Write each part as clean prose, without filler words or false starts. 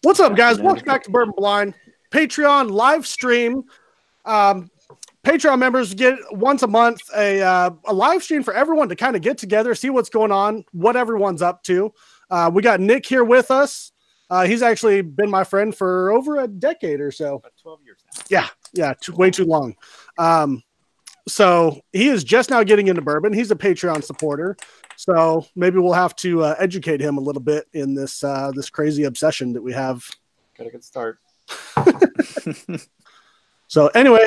What's up, guys? Welcome back to Bourbon Blind Patreon live stream. Patreon members get once a month a live stream for everyone to kind of get together, see what's going on, what everyone's up to. We got Nick here with us. He's actually been my friend for over a decade or so. About 12 years now. Yeah, way too long. So he is just now getting into bourbon. He's a Patreon supporter. So maybe we'll have to educate him a little bit in this this crazy obsession that we have. Got a good start. So anyway,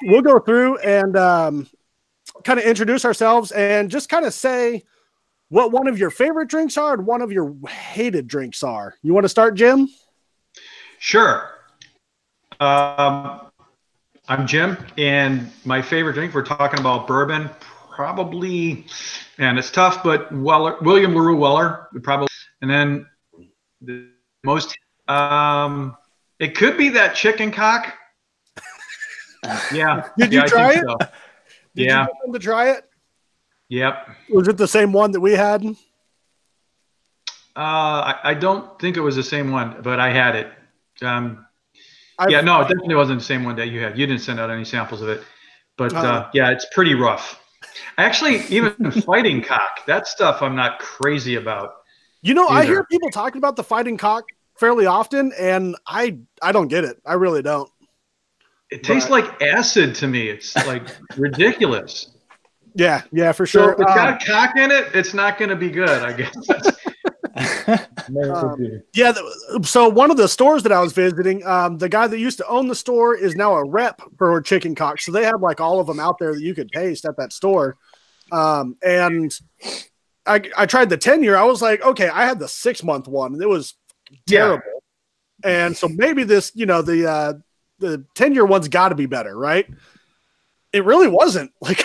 we'll go through and kind of introduce ourselves and just kind of say what one of your favorite drinks are and one of your hated drinks are. You want to start, Jim? Sure. I'm Jim, and my favorite drink, we're talking about bourbon, probably, and it's tough, but William LaRue Weller, probably, and then the most, it could be that chicken cock. Yeah. Did you try it? So. Did you get them to try it? Yep. Was it the same one that we had? I don't think it was the same one, but I had it. Yeah, no, it definitely wasn't the same one that you had. You didn't send out any samples of it. But yeah, it's pretty rough. Actually, even fighting cock, that stuff I'm not crazy about. You know, either. I hear people talking about the fighting cock fairly often, and I don't get it. I really don't. It tastes like acid to me. It's like ridiculous. Yeah, for sure. So if it's got cock in it, it's not going to be good, I guess. Yeah, so one of the stores that I was visiting, the guy that used to own the store is now a rep for chicken cock. So they have like all of them out there that you could taste at that store. And I tried the 10-year. I was like, okay, I had the 6-month one, and it was terrible. Yeah. And so maybe this, you know, the 10-year one's got to be better, right? It really wasn't. Like,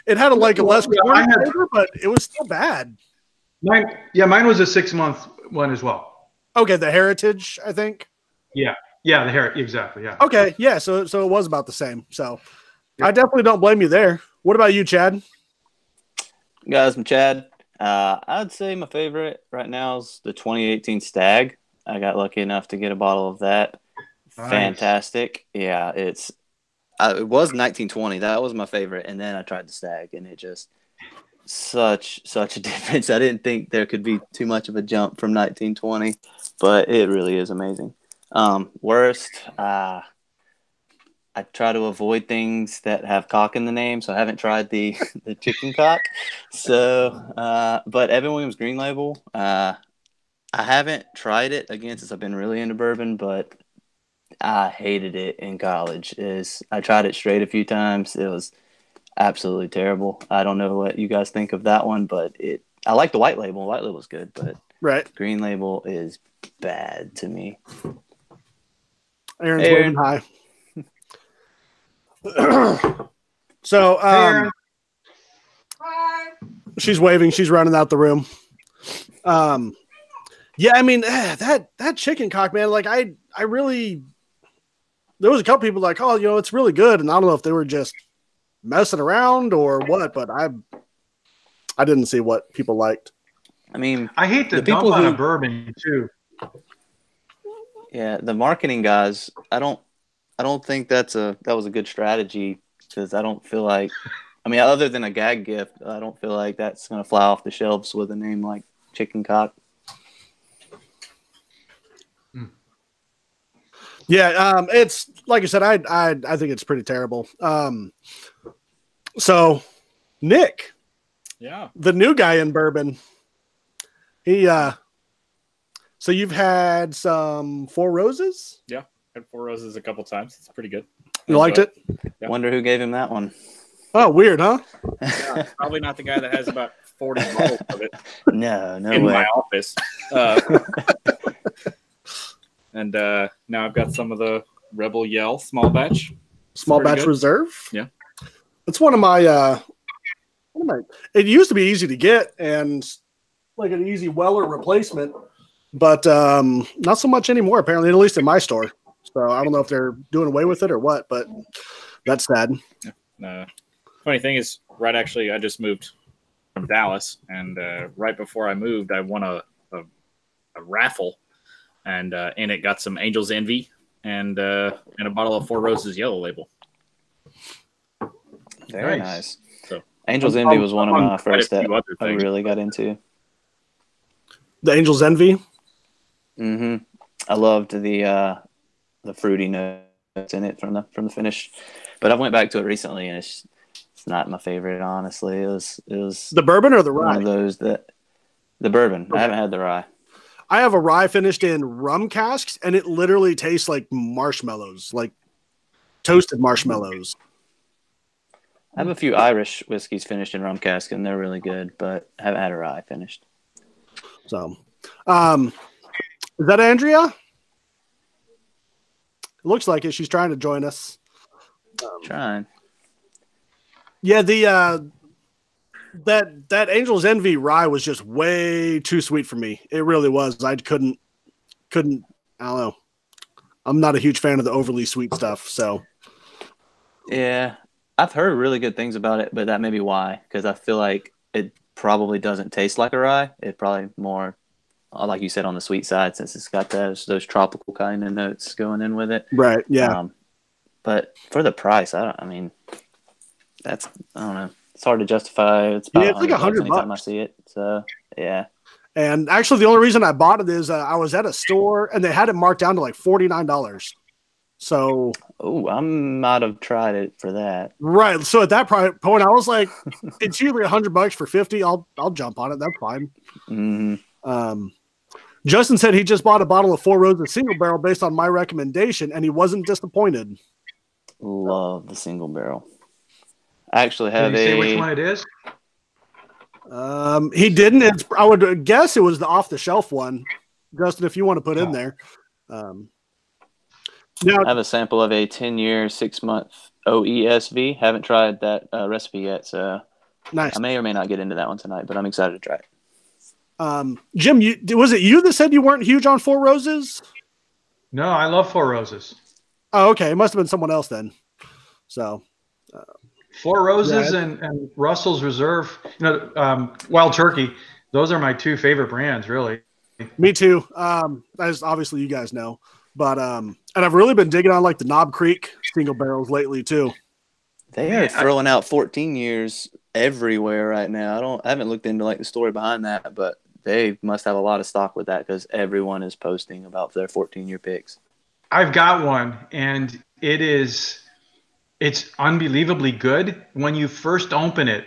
it had a less flavor, but it was still bad. Mine was a 6-month one as well. Okay, the Heritage, I think. Yeah, the Heritage, exactly. Yeah. Okay, yeah. So it was about the same. So I definitely don't blame you there. What about you, Chad? Guys, I'm Chad. I'd say my favorite right now is the 2018 Stag. I got lucky enough to get a bottle of that. Nice. Fantastic. Yeah, it was 1920. That was my favorite, and then I tried the Stag, and it just. Such a difference. I didn't think there could be too much of a jump from 1920, but it really is amazing. Worst, I try to avoid things that have cock in the name, so I haven't tried the chicken cock. So, but Evan Williams Green Label, I haven't tried it again since I've been really into bourbon, but I hated it in college. I tried it straight a few times. It was absolutely terrible. I don't know what you guys think of that one, but I like the white label. White label is good, but Green Label is bad to me. Aaron's waving hi. So hi. She's waving. She's running out the room. Yeah, I mean that chicken cock, man. Like I really, there was a couple people like, oh, you know, it's really good, and I don't know if they were just messing around or what, but I didn't see what people liked. I mean, I hate the people on a bourbon too. Yeah, the marketing guys, I don't think that was a good strategy, because I don't feel like, I mean, other than a gag gift, I don't feel like that's going to fly off the shelves with a name like Chicken Cock. Yeah, it's like I said, I think it's pretty terrible. So Nick, the new guy in bourbon, he so you've had some Four Roses? Yeah, had Four Roses a couple times. It's pretty good. You liked it? Yeah. Wonder who gave him that one. Oh, weird, huh? Yeah, probably not the guy that has about 40 bottles of it. No in way. My office. And now I've got some of the Rebel Yell small batch. Small batch reserve? Yeah. It's one of my it used to be easy to get and like an easy Weller replacement, but not so much anymore, apparently, at least in my store. So I don't know if they're doing away with it or what, but that's sad. Yeah. Funny thing is, I just moved from Dallas, and right before I moved, I won a raffle and in it got some Angel's Envy and a bottle of Four Roses Yellow Label. Very nice. So Angel's Envy was one of my first that I things. really got into. The Angel's Envy. Mm-hmm. I loved the fruity notes in it from the finish, but I went back to it recently, and it's not my favorite, honestly. It was The bourbon or the rye? one of those the bourbon. Okay. I haven't had the rye. I have a rye finished in rum casks, and it literally tastes like marshmallows, like toasted marshmallows. I have a few Irish whiskeys finished in rum cask, and they're really good, but I haven't had a rye finished. So, is that Andrea? It looks like it. She's trying to join us. Trying. Yeah, the that Angel's Envy rye was just way too sweet for me. It really was. I couldn't. I don't know. I'm not a huge fan of the overly sweet stuff. So, yeah, I've heard really good things about it, but that may be why. Because I feel like it probably doesn't taste like a rye. It probably more, like you said, on the sweet side, since it's got those tropical kind of notes going in with it. Right. Yeah. But for the price, I don't know. It's hard to justify. It's about it's like $100 anytime I see it. So yeah. And actually, the only reason I bought it is I was at a store and they had it marked down to like $49. So, I might have tried it for that. Right. So at that point, I was like, it's usually $100 for 50. I'll jump on it. That's fine. Mm-hmm. Justin said he just bought a bottle of Four Roses single barrel based on my recommendation, and he wasn't disappointed. Love the single barrel. I actually have Can you say which one it is? He didn't. I would guess it was the off the shelf one. Justin, if you want to put in there. Now, I have a sample of a 10-year, 6-month OESV. Haven't tried that recipe yet, so nice. I may or may not get into that one tonight, but I'm excited to try it. Jim, was it you that said you weren't huge on Four Roses? No, I love Four Roses. Oh, okay. It must have been someone else then. So, Four Roses and Russell's Reserve, Wild Turkey. Those are my two favorite brands, really. Me too. As obviously you guys know, but and I've really been digging on like the Knob Creek single barrels lately too. They are throwing out 14 years everywhere right now. I haven't looked into like the story behind that, but they must have a lot of stock with that because everyone is posting about their 14-year picks. I've got one, and it's unbelievably good when you first open it.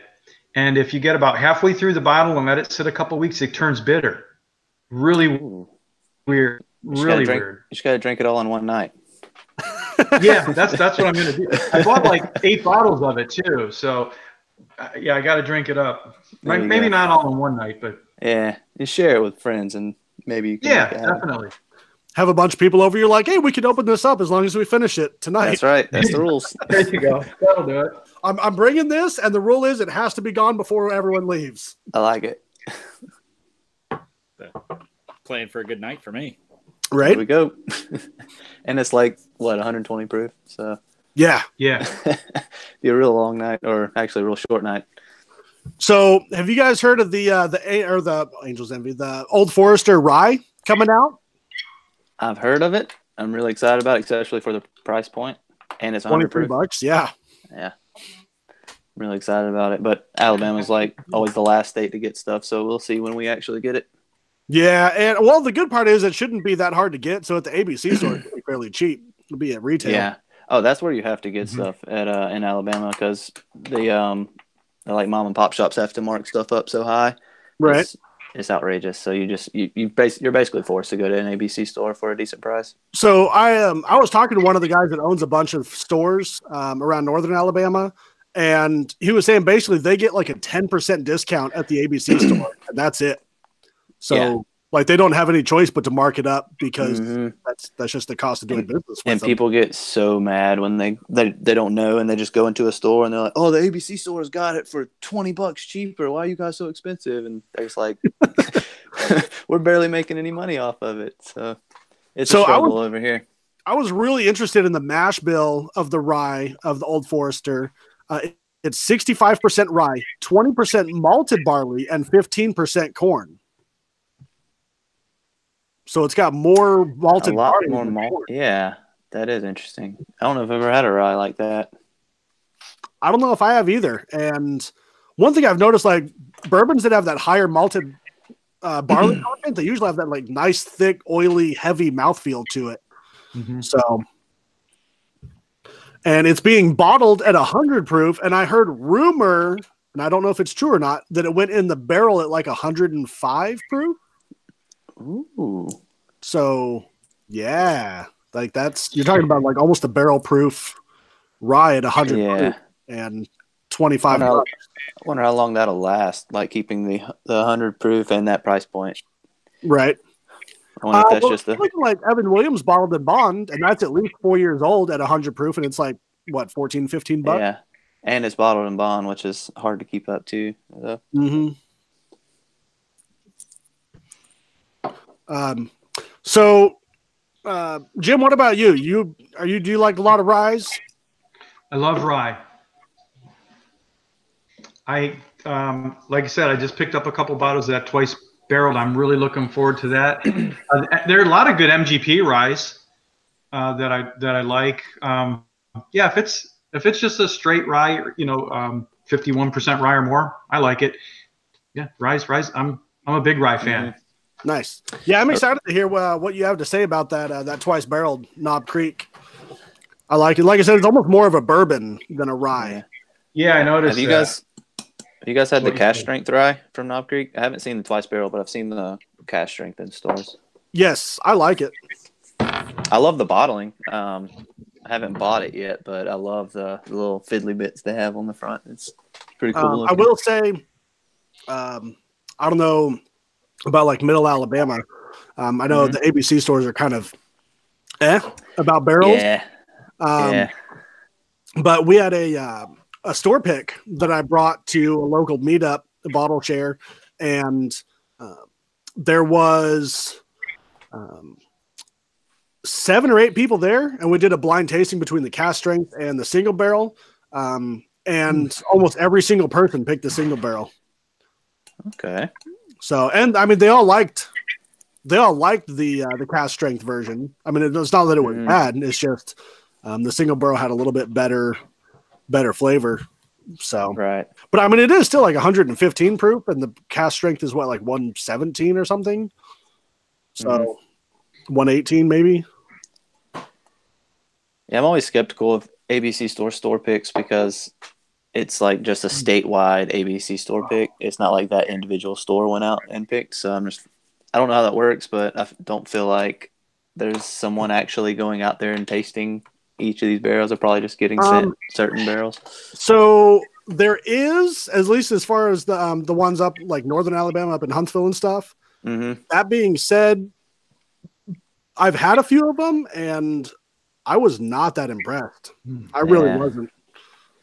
And if you get about halfway through the bottle and let it sit a couple weeks, it turns bitter. Really weird. Really weird. You just got to drink it all in one night. Yeah, that's what I'm going to do. I bought like 8 bottles of it too. So, yeah, I got to drink it up. Maybe not all in one night, but. Yeah, you share it with friends and maybe you can. Yeah, definitely. Have a bunch of people over. You're like, hey, we can open this up as long as we finish it tonight. That's right. That's the rules. There you go. That'll do it. I'm bringing this, and the rule is it has to be gone before everyone leaves. I like it. Playing for a good night for me. Right? Here we go. And it's like, 120 proof? So yeah. Be a real long night, or actually a real short night. So have you guys heard of the Angel's Envy, the Old Forester rye coming out? I've heard of it. I'm really excited about it, especially for the price point. And it's $23. Yeah. Yeah. I'm really excited about it. But Alabama's like always the last state to get stuff, so we'll see when we actually get it. Yeah, and well, the good part is it shouldn't be that hard to get. So at the ABC store, it's fairly cheap. It'll be at retail. Yeah. Oh, that's where you have to get stuff at in Alabama because the like mom and pop shops have to mark stuff up so high. Right. It's outrageous. So you're basically forced to go to an ABC store for a decent price. So I was talking to one of the guys that owns a bunch of stores around northern Alabama, and he was saying basically they get like a 10% discount at the ABC store, and that's it. So like they don't have any choice but to mark it up because that's just the cost of doing business with and them. People get so mad when they don't know and they just go into a store and they're like, oh, the ABC store's got it for $20 cheaper. Why are you guys so expensive? And they're just like, we're barely making any money off of it. So it's a struggle over here. I was really interested in the mash bill of the rye of the Old Forester. It's 65% rye, 20% malted barley, and 15% corn. So it's got more A malted lot barley more than malt. corn. Yeah, that is interesting. I don't know if I've ever had a rye like that. I don't know if I have either. And one thing I've noticed, like bourbons that have that higher malted barley content, they usually have that like nice, thick, oily, heavy mouthfeel to it. Mm-hmm. So, and it's being bottled at 100 proof. And I heard rumor, and I don't know if it's true or not, that it went in the barrel at like 105 proof. Ooh. So, yeah, like you're talking about like almost a barrel proof rye at 100 proof and 25 bucks. I wonder how long that'll last, like keeping the 100 proof and that price point. Right. I wonder if that's just the looking like Evan Williams bottled in Bond, and that's at least 4 years old at 100 proof, and it's like what, 14, 15 bucks? Yeah. And it's bottled in bond, which is hard to keep up to. Mm-hmm. So, Jim, what about you? Do you like a lot of ryes? I love rye. Like I said, I just picked up a couple bottles of that twice barreled. I'm really looking forward to that. There are a lot of good MGP ryes that I like. Yeah, if it's just a straight rye, 51% rye or more, I like it. Yeah, ryes. I'm a big rye fan. Mm-hmm. Nice. Yeah, I'm excited to hear what you have to say about that twice barreled Knob Creek. I like it. Like I said, it's almost more of a bourbon than a rye. Yeah, I noticed. Have you guys had the cash strength rye from Knob Creek? I haven't seen the twice barrel, but I've seen the cash strength in stores. Yes, I like it. I love the bottling. I haven't bought it yet, but I love the little fiddly bits they have on the front. It's pretty cool. I will say, I don't know about like Middle Alabama. I know the ABC stores are kind of about barrels. Yeah. But we had a store pick that I brought to a local meetup, a bottle share, and there was 7 or 8 people there, and we did a blind tasting between the cast strength and the single barrel, and almost every single person picked the single barrel. Okay. So, and I mean, they all liked the cast strength version. I mean, it's not that it was bad; it's just the single barrel had a little bit better flavor. So, right. But I mean, it is still like 115 proof, and the cast strength is what, like 117 or something. So, 118 maybe. Yeah, I'm always skeptical of ABC store picks because it's like just a statewide ABC store pick. It's not like that individual store went out and picked. So I don't know how that works, but I don't feel like there's someone actually going out there and tasting each of these barrels. They're probably just getting sent certain barrels. So there is, at least as far as the ones up like Northern Alabama, up in Huntsville and stuff. That being said, I've had a few of them, and I was not that impressed. I really wasn't.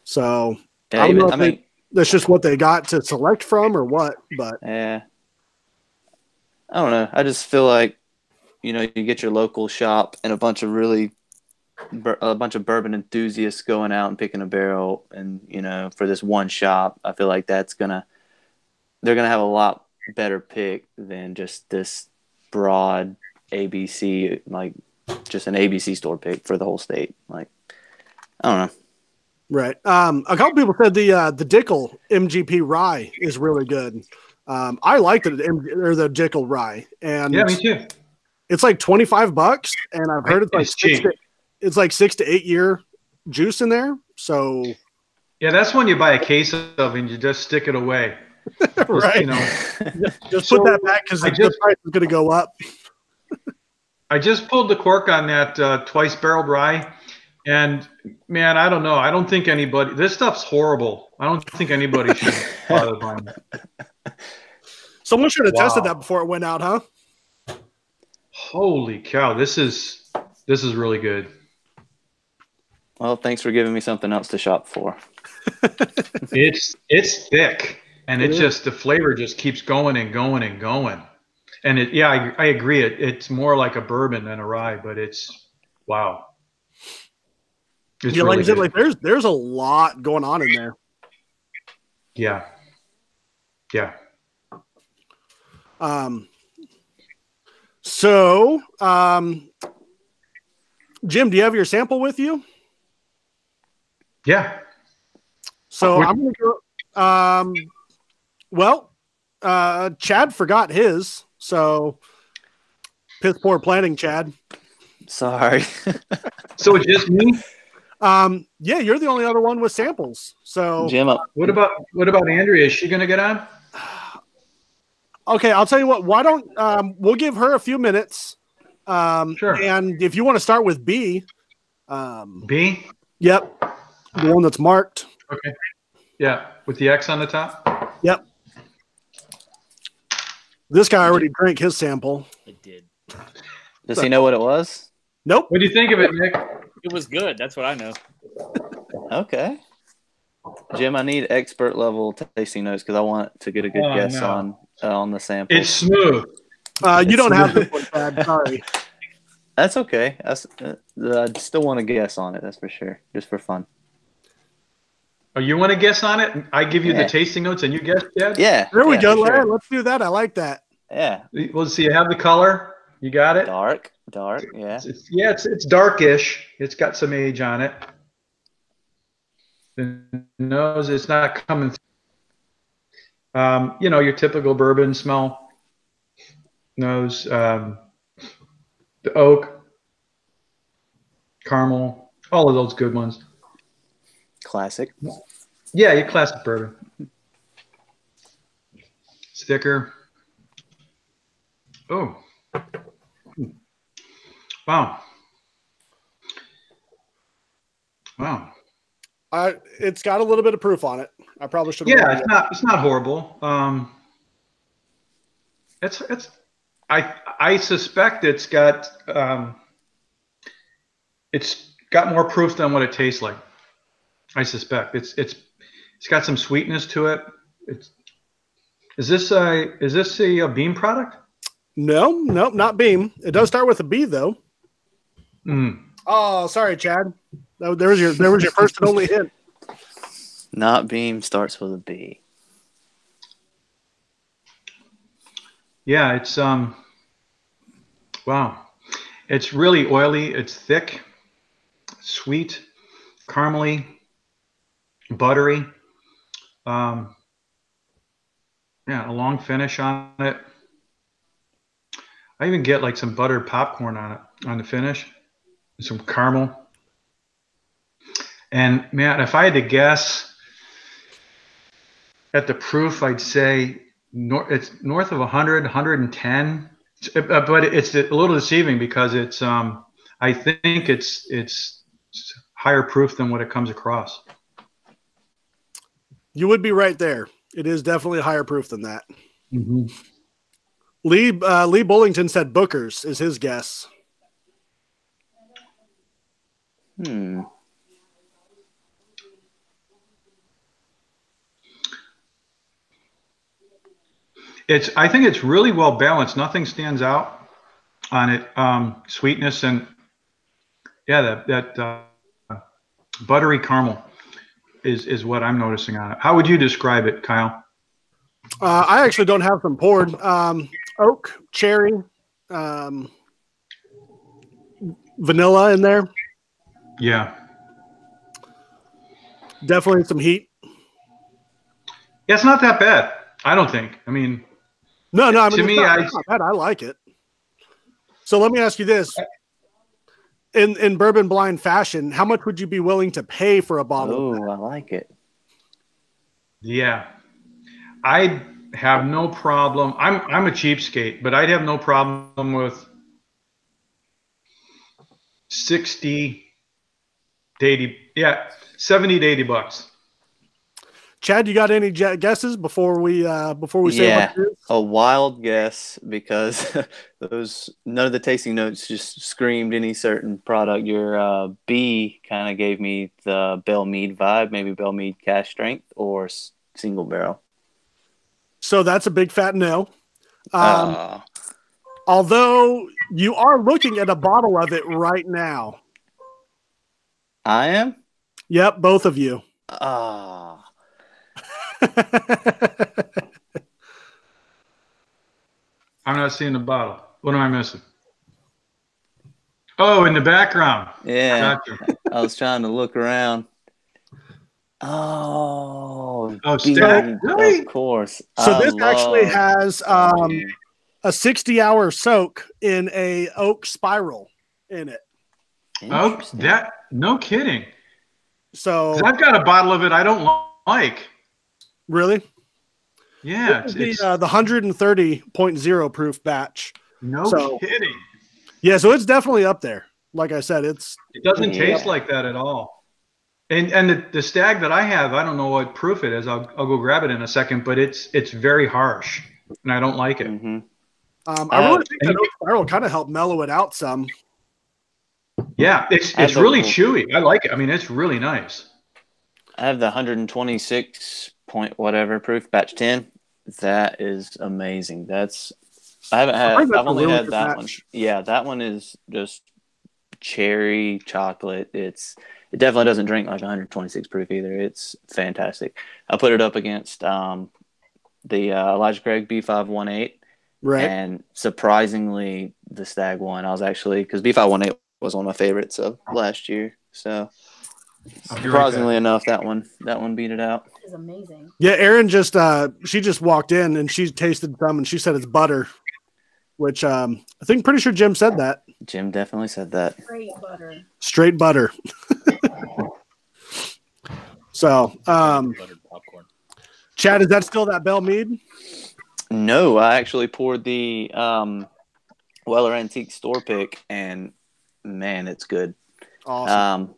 So I don't know if that's just what they got to select from or what, but yeah, I don't know. I just feel like, you get your local shop and a bunch of bourbon enthusiasts going out and picking a barrel, and for this one shop, I feel like they're gonna have a lot better pick than just this broad ABC, like just an ABC store pick for the whole state. Like, I don't know. Right. A couple people said the Dickel MGP rye is really good. I like the Dickel rye, and yeah, me too. It's like $25, and I've heard it's like 6 to 8 year juice in there. So yeah, that's when you buy a case of and you just stick it away. Right. Just put that back because the price is going to go up. I just pulled the cork on that twice barreled rye, and man, I don't know. I don't think this stuff's horrible. I don't think anybody should bother buying it. Someone should have tested that before it went out, huh? Holy cow! This is really good. Well, thanks for giving me something else to shop for. It's thick, and the flavor just keeps going and going and going. And I agree. It's more like a bourbon than a rye, but it's wow. It's like really I said, good. like there's a lot going on in there. Yeah. So, Jim, do you have your sample with you? Yeah. So I'm going to go. Well, Chad forgot his. So, piss poor planning, Chad. Sorry. So it's just me? Yeah, you're the only other one with samples. So, Jim, What about Andrea? Is she going to get on? okay, I'll tell you what. Why don't we'll give her a few minutes. Sure. And if you want to start with B, B? yep, the one that's marked. Okay. Yeah, with the X on the top? Yep. This guy already drank his sample. It did. does he know what it was? Nope. What do you think of it, Nick? It was good. That's what I know. Okay. Jim, I need expert level tasting notes because I want to get a good guess on the sample. It's smooth. You don't have this one, Chad. Sorry. That's okay. I still want to guess on it. That's for sure. Just for fun. Oh, you want to guess on it? I give you Yeah. the tasting notes and you guess, Chad? Yeah. There we go, for Larry. sure. Let's do that. I like that. Yeah. Well, see, you have the color. You got it? Dark. Yeah. It's darkish. It's got some age on it. The nose, it's not coming through. Your typical bourbon smell. Nose, the oak, caramel, all of those good ones. Classic. Yeah, your classic bourbon. It's thicker. Oh. Wow. Wow. It's got a little bit of proof on it. I probably should. Yeah, it's not horrible. I suspect it's got more proof than what it tastes like. I suspect it's got some sweetness to it. Is this a Beam product? No, not Beam. It does start with a B though. Mm. Oh, sorry, Chad. There was your first and only hint. Not Beam starts with a B. Yeah, it's wow. It's really oily. It's thick, sweet, caramely, buttery. Yeah, a long finish on it. I even get like some buttered popcorn on it on the finish, some caramel. And man, if I had to guess at the proof, I'd say it's north of 100, 110. But it's a little deceiving because it's I think it's higher proof than what it comes across. You would be right there. It is definitely higher proof than that. Mm-hmm. Lee Bullington said Booker's is his guess. I think it's really well balanced. Nothing stands out on it. Sweetness and yeah, that buttery caramel is what I'm noticing on it. How would you describe it, Kyle? I actually don't have some poured. Oak, cherry, vanilla in there. Yeah. Definitely some heat. Yeah, it's not that bad. I don't think. I mean, no. I mean, to me, it's not bad. I like it. So let me ask you this: in bourbon blind fashion, how much would you be willing to pay for a bottle? Oh, I like it. Yeah, I have no problem. I'm a cheapskate, but I'd have no problem with 60 to 80. Yeah, 70 to 80 bucks. Chad, you got any guesses before we say what it is? A wild guess because none of the tasting notes just screamed any certain product. Your B kind of gave me the Bell Mead vibe, maybe Bell Mead cash strength or single barrel. So that's a big fat no. Although you are looking at a bottle of it right now. I am? Yep, both of you. I'm not seeing the bottle. What am I missing? Oh, in the background. Yeah. Gotcha. I was trying to look around. Oh, Stag? dude, Really? of course. So I this actually love- has a 60-hour soak in a oak spiral in it. Oh, Interesting. no kidding. 'Cause So I've got a bottle of it I don't like. really, Yeah, this is it's the 130.0 proof batch. no So kidding. yeah, so it's definitely up there. Like I said, it's It doesn't Yeah. taste like that at all. And the stag that I have, I don't know what proof it is. I'll go grab it in a second, but it's very harsh, and I don't like it. Mm-hmm. I really think that oak spiral kind of helped mellow it out some. Yeah, it's I have really the- chewy. I like it. I mean, it's really nice. I have the 126 point whatever proof batch 10. That is amazing. I haven't I had. think that's I've a only really had good that batch. one. Yeah, that one is just cherry chocolate. It definitely doesn't drink like 126 proof either. It's fantastic. I put it up against the Elijah Craig B518, Right. and surprisingly, the Stag one. I was actually because B518 was one of my favorites of last year. So I'll be right surprisingly back. enough, that one beat it out. That is amazing. Yeah, Erin she just walked in and she tasted some and she said it's butter, which I think pretty sure Jim said that. Jim definitely said that. Great butter. Straight butter. So, Buttered popcorn. Chad, is that still that Bell Mead? No, I actually poured the Weller Antique store pick, and man, it's good. Awesome.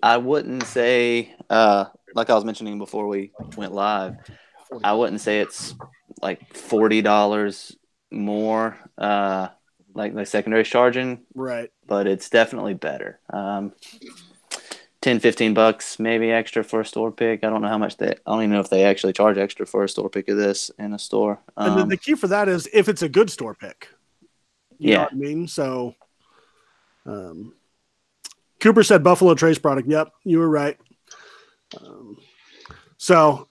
I wouldn't say, like I was mentioning before we went live, I wouldn't say it's like $40 more, like the secondary charging, Right. but it's definitely better. 10, $15 maybe extra for a store pick. I don't know how much I don't even know if they actually charge extra for a store pick of this in a store. And then the key for that is if it's a good store pick. You know Yeah. what I mean? So, Cooper said Buffalo Trace product. Yep, you were right. So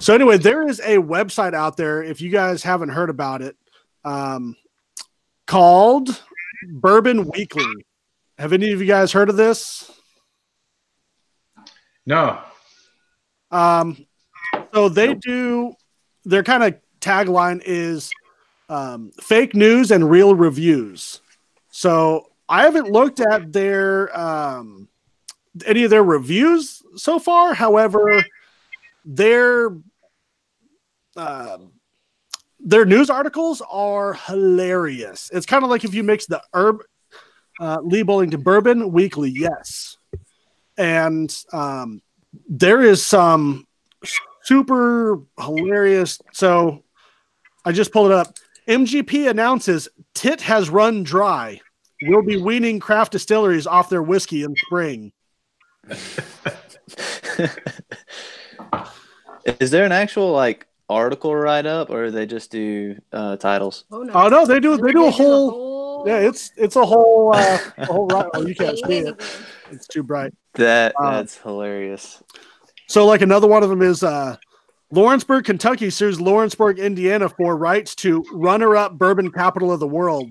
anyway, there is a website out there, if you guys haven't heard about it, called Bourbon Weekly. Have any of you guys heard of this? No. So they do, their kind of tagline is fake news and real reviews. So I haven't looked at their any of their reviews so far. However, their news articles are hilarious. It's kind of like if you mix the Lee Bullington Bourbon Weekly, yes, and there is some super hilarious. So I just pulled it up. MGP announces Tit has run dry. We'll be weaning craft distilleries off their whiskey in spring. Is there an actual like article write up, or they just do titles? Oh no. Oh no, they do a whole. Yeah, it's a whole a whole. Oh, you can't see it. It's too bright. That's hilarious. So like another one of them is Lawrenceburg, Kentucky sues Lawrenceburg, Indiana for rights to runner-up bourbon capital of the world.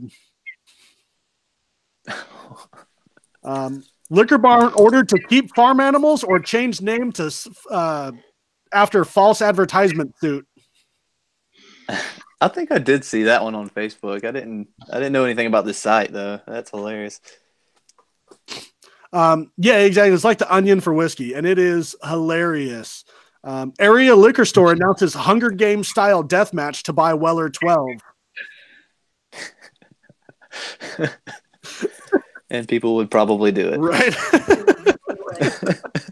Liquor barn ordered to keep farm animals or change name to after false advertisement suit. I think I did see that one on Facebook. I didn't know anything about this site though. That's hilarious. Yeah, exactly. It's like the Onion for whiskey, and it is hilarious. Area liquor store announces Hunger Games style death match to buy Weller 12. And people would probably do it. Right.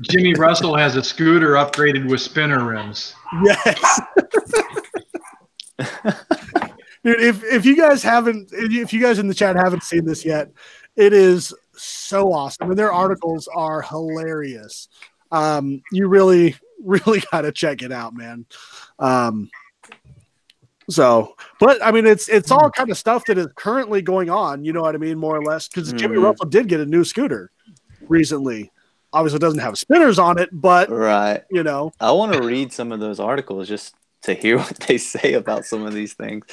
Jimmy Russell has a scooter upgraded with spinner rims. Yes. Dude, if you guys in the chat haven't seen this yet, it is so awesome. And their articles are hilarious. You really got to check it out, man. But I mean, it's all kind of stuff that is currently going on. You know what I mean? More or less. Because Jimmy Russell did get a new scooter recently. Obviously, it doesn't have spinners on it, but Right. you know, I want to read some of those articles just to hear what they say about some of these things.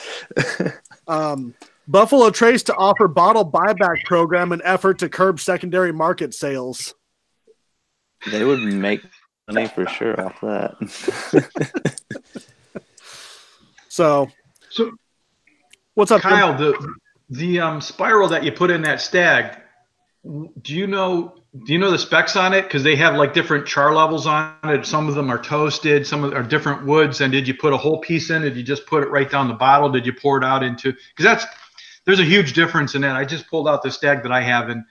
Buffalo Trace to offer bottle buyback program in effort to curb secondary market sales. They would make money for sure off that. So what's up, Kyle? The spiral that you put in that stag. Do you know the specs on it? Because they have like different char levels on it. Some of them are toasted, some of them are different woods. And did you put a whole piece in? Did you just put it right down the bottle? Did you pour it out into? Because there's a huge difference in that. I just pulled out the stag that I have, and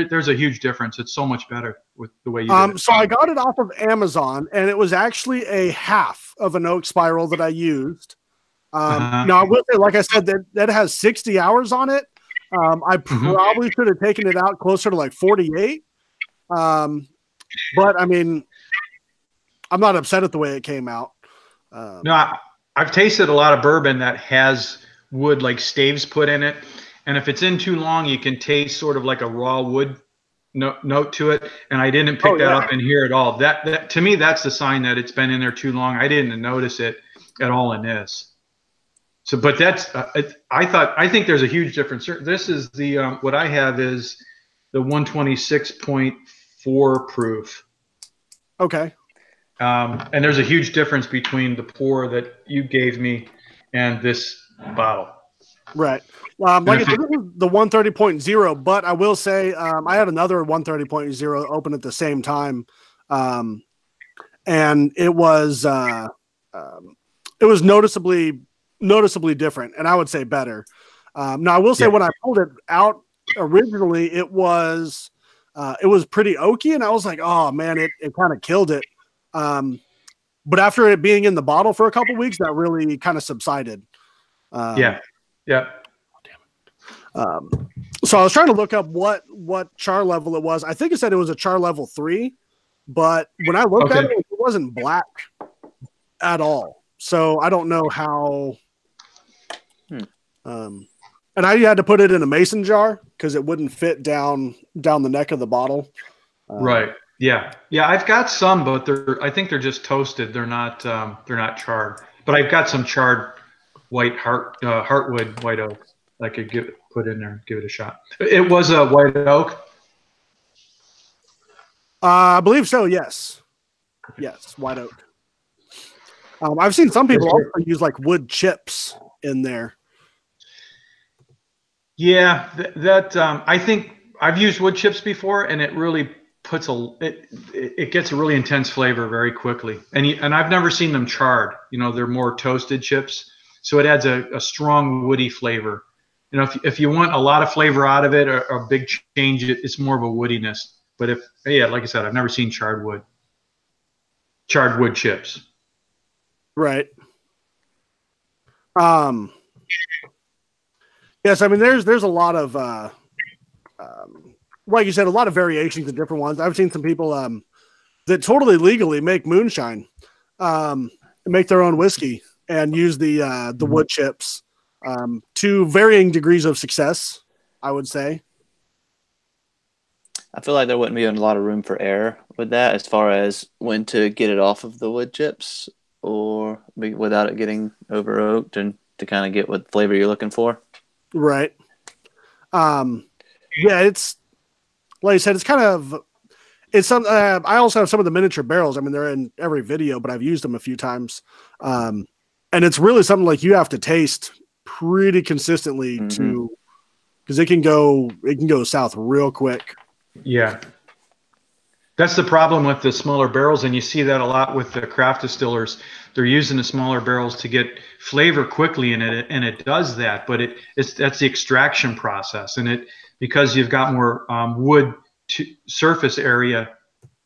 there's a huge difference. It's so much better with the way you did it. So I got it off of Amazon, and it was actually a half of an oak spiral that I used. Now I will say, like I said, that has 60 hours on it. I probably should have taken it out closer to like 48. But I mean, I'm not upset at the way it came out. No, I've tasted a lot of bourbon that has wood like staves put in it. And if it's in too long, you can taste sort of like a raw wood note to it. And I didn't pick that up in here at all. That to me, that's the sign that it's been in there too long. I didn't notice it at all in this. So, but that's, I think there's a huge difference. This is the, what I have is the 126.4 proof. Okay. And there's a huge difference between the pour that you gave me and this bottle. Right. Like I said, this was the 130.0, but I will say I had another 130.0 open at the same time. And it was noticeably different, and I would say better. Now I will say when I pulled it out originally, it was pretty oaky, and I was like, oh man, it kind of killed it. But after it being in the bottle for a couple weeks, that really kind of subsided. Yeah. So I was trying to look up what char level it was. I think it said it was a char level 3, but when I looked at it, it wasn't black at all. So I don't know how. And I had to put it in a mason jar because it wouldn't fit down the neck of the bottle. Right. Yeah. I've got some, but I think they're just toasted. They're not charred. But I've got some charred white heartwood white oak I could put in there and give it a shot. It was a white oak. I believe so. Yes, white oak. I've seen some people also use like wood chips in there. Yeah, I think I've used wood chips before, and it really puts it gets a really intense flavor very quickly. And I've never seen them charred. They're more toasted chips, so it adds a strong woody flavor. If you want a lot of flavor out of it or a big change, it's more of a woodiness. But like I said, I've never seen charred wood chips. Right. Yes, I mean there's a lot of like you said, a lot of variations of different ones. I've seen some people that totally legally make moonshine, make their own whiskey and use the wood chips to varying degrees of success, I would say. I feel like there wouldn't be a lot of room for error with that as far as when to get it off of the wood chips or without it getting over oaked and to kind of get what flavor you're looking for. Right. Yeah, it's like I said, it's some. I also have some of the miniature barrels. I mean, they're in every video, but I've used them a few times. And it's really something like you have to taste pretty consistently because it can go south real quick. Yeah. That's the problem with the smaller barrels, and you see that a lot with the craft distillers. They're using the smaller barrels to get flavor quickly in it, and it does that. But that's the extraction process, and because you've got more wood surface area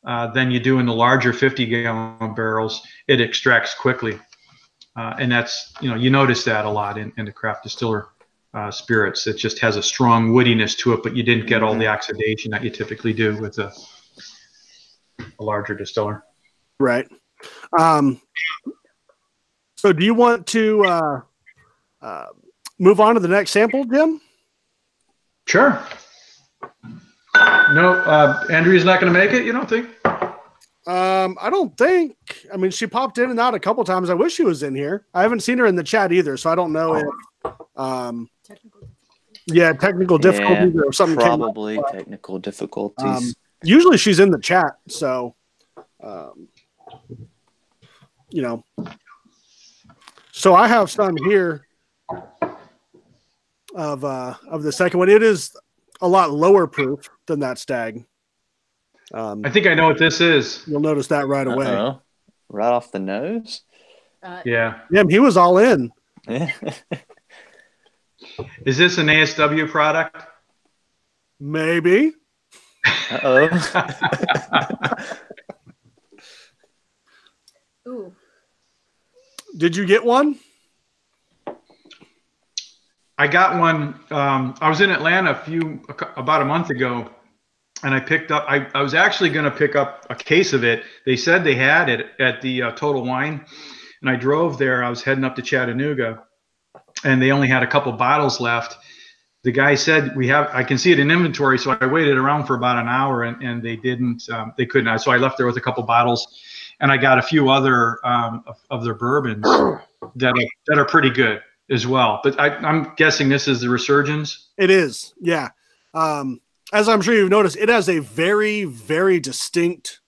than you do in the larger 50-gallon barrels, it extracts quickly, and that's you notice that a lot in the craft distiller spirits. It just has a strong woodiness to it, but you didn't get all the oxidation that you typically do with a larger distiller. Right. So do you want to move on to the next sample, Jim? Sure. No, Andrew's not going to make it, you don't think? I don't think. I mean, she popped in and out a couple times. I wish she was in here. I haven't seen her in the chat either, so I don't know if. Technical difficulties or something. Probably technical difficulties. Usually she's in the chat, so So I have some here of the second one. It is a lot lower proof than that stag. I think I know what this is. You'll notice that right away. Uh-oh. Right off the nose? Yeah, he was all in. Is this an ASW product? Maybe. Ooh. Did you get one? I got one. I was in Atlanta about a month ago, and I picked up. I was actually going to pick up a case of it. They said they had it at the Total Wine, and I drove there. I was heading up to Chattanooga, and they only had a couple bottles left. The guy said I can see it in inventory, so I waited around for about an hour, and they didn't. They couldn't. So I left there with a couple bottles, and I got a few other of their bourbons that are pretty good as well. But I'm guessing this is the Resurgence. It is, yeah. As I'm sure you've noticed, it has a very, very distinct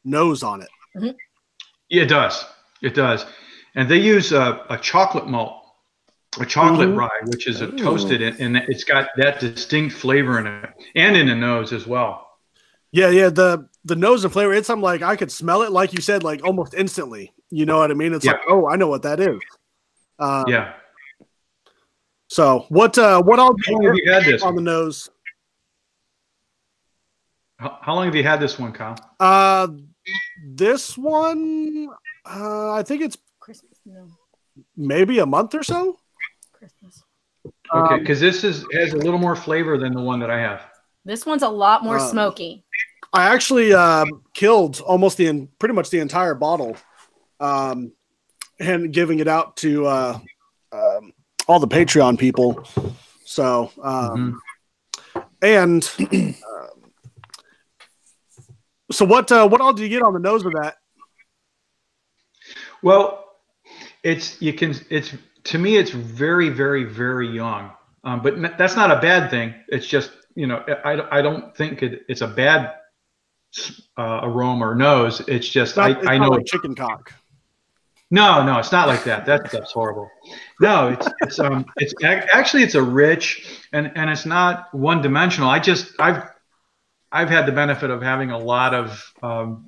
nose on it. Mm-hmm. Yeah, it does. It does. And they use a chocolate malt, a chocolate rye, which is a toasted, and it's got that distinct flavor in it, and in the nose as well. Yeah. The nose and flavor, it's something like I could smell it, like you said, like almost instantly. You know what I mean? It's like, oh, I know what that is. Yeah. So what all have you had this on the nose? How long have you had this one, Kyle? This one, I think it's Christmas. No. Maybe a month or so. Christmas. Okay, because this has a little more flavor than the one that I have. This one's a lot more smoky. I actually killed almost pretty much the entire bottle, and giving it out to all the Patreon people. So, and so what all do you get on the nose of that? Well, to me, it's very, very, very young. But that's not a bad thing. It's just, I don't think it's a bad aroma or nose. It's just, I know like chicken cock. No, it's not like that. That stuff's horrible. No, it's actually it's a rich and it's not one dimensional. I've had the benefit of having a lot of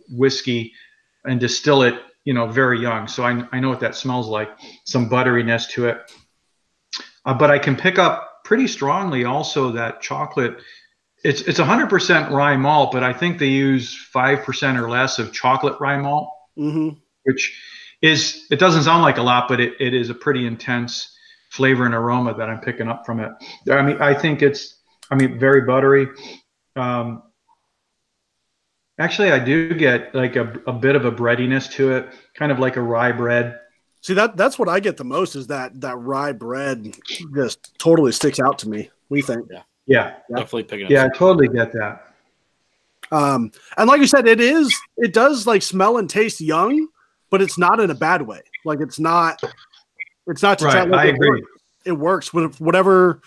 whiskey and distill it, very young. So I know what that smells like. Some butteriness to it, but I can pick up pretty strongly also that chocolate. It's 100% rye malt, but I think they use 5% or less of chocolate rye malt, which it doesn't sound like a lot, but it is a pretty intense flavor and aroma that I'm picking up from it. I mean, I think it's very buttery. Actually, I do get like a bit of a breadiness to it, kind of like a rye bread. See, that's what I get the most is that rye bread just totally sticks out to me. We think. Yeah. Definitely picking up. Yeah, I totally get that. And like you said, it does like smell and taste young, but it's not in a bad way. Like it's not to right. I agree. It works with whatever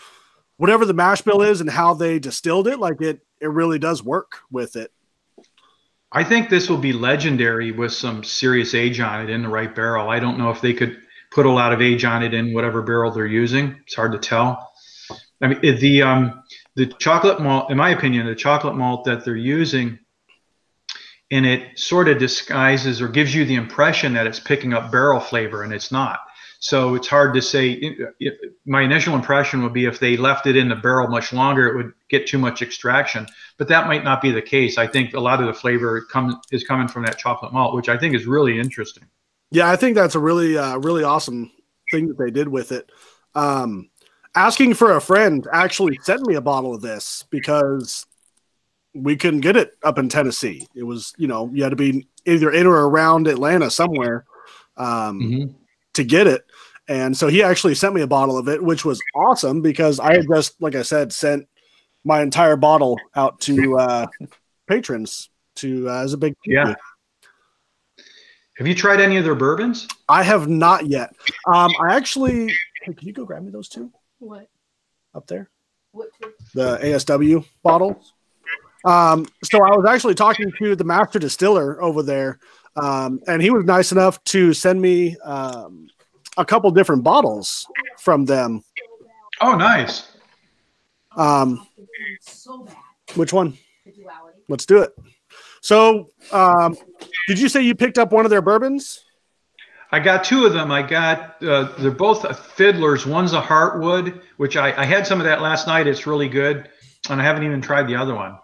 the mash bill is and how they distilled it. Like it really does work with it. I think this will be legendary with some serious age on it in the right barrel. I don't know if they could put a lot of age on it in whatever barrel they're using. It's hard to tell. I mean, the chocolate malt, in my opinion, the chocolate malt that they're using, and it sort of disguises or gives you the impression that it's picking up barrel flavor, and it's not. So it's hard to say. My initial impression would be if they left it in the barrel much longer, it would get too much extraction. But that might not be the case. I think a lot of the flavor is coming from that chocolate malt, which I think is really interesting. Yeah, I think that's a really, really awesome thing that they did with it. Asking for a friend actually sent me a bottle of this because we couldn't get it up in Tennessee. It was, you had to be either in or around Atlanta somewhere to get it. And so he actually sent me a bottle of it, which was awesome because I had just, like I said, sent my entire bottle out to patrons as a big thank you. Have you tried any of their bourbons? I have not yet. I actually, hey, can you go grab me those two What? up there? What? The ASW bottles. So I was actually talking to the master distiller over there, and he was nice enough to send me a couple different bottles from them. Oh, nice. So bad. Which one? The duality. Let's do it. So, did you say you picked up one of their bourbons? I got two of them. I got they're both fiddlers. One's a Heartwood, which I had some of that last night. It's really good, and I haven't even tried the other one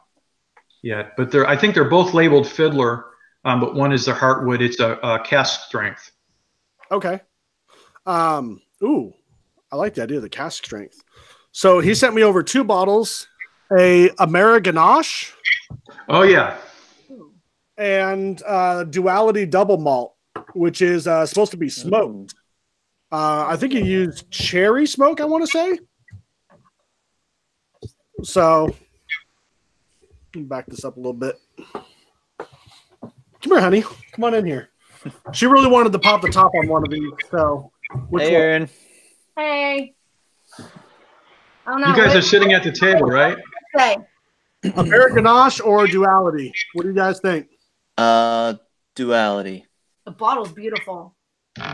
yet. But I think they're both labeled Fiddler, but one is the Heartwood. It's a cask strength. Okay. Ooh, I like the idea of the cask strength. So he sent me over 2 bottles, a Ameriganache. Oh yeah. And Duality Double Malt, which is supposed to be smoked. I think you used cherry smoke, I want to say. So, let me back this up a little bit. Come here, honey. Come on in here. She really wanted to pop the top on one of these. So, Hey, Aaron. Hey. I don't know. You guys are sitting at the table, right? Say. Ameriganache or Duality? What do you guys think? Duality. The bottle's beautiful.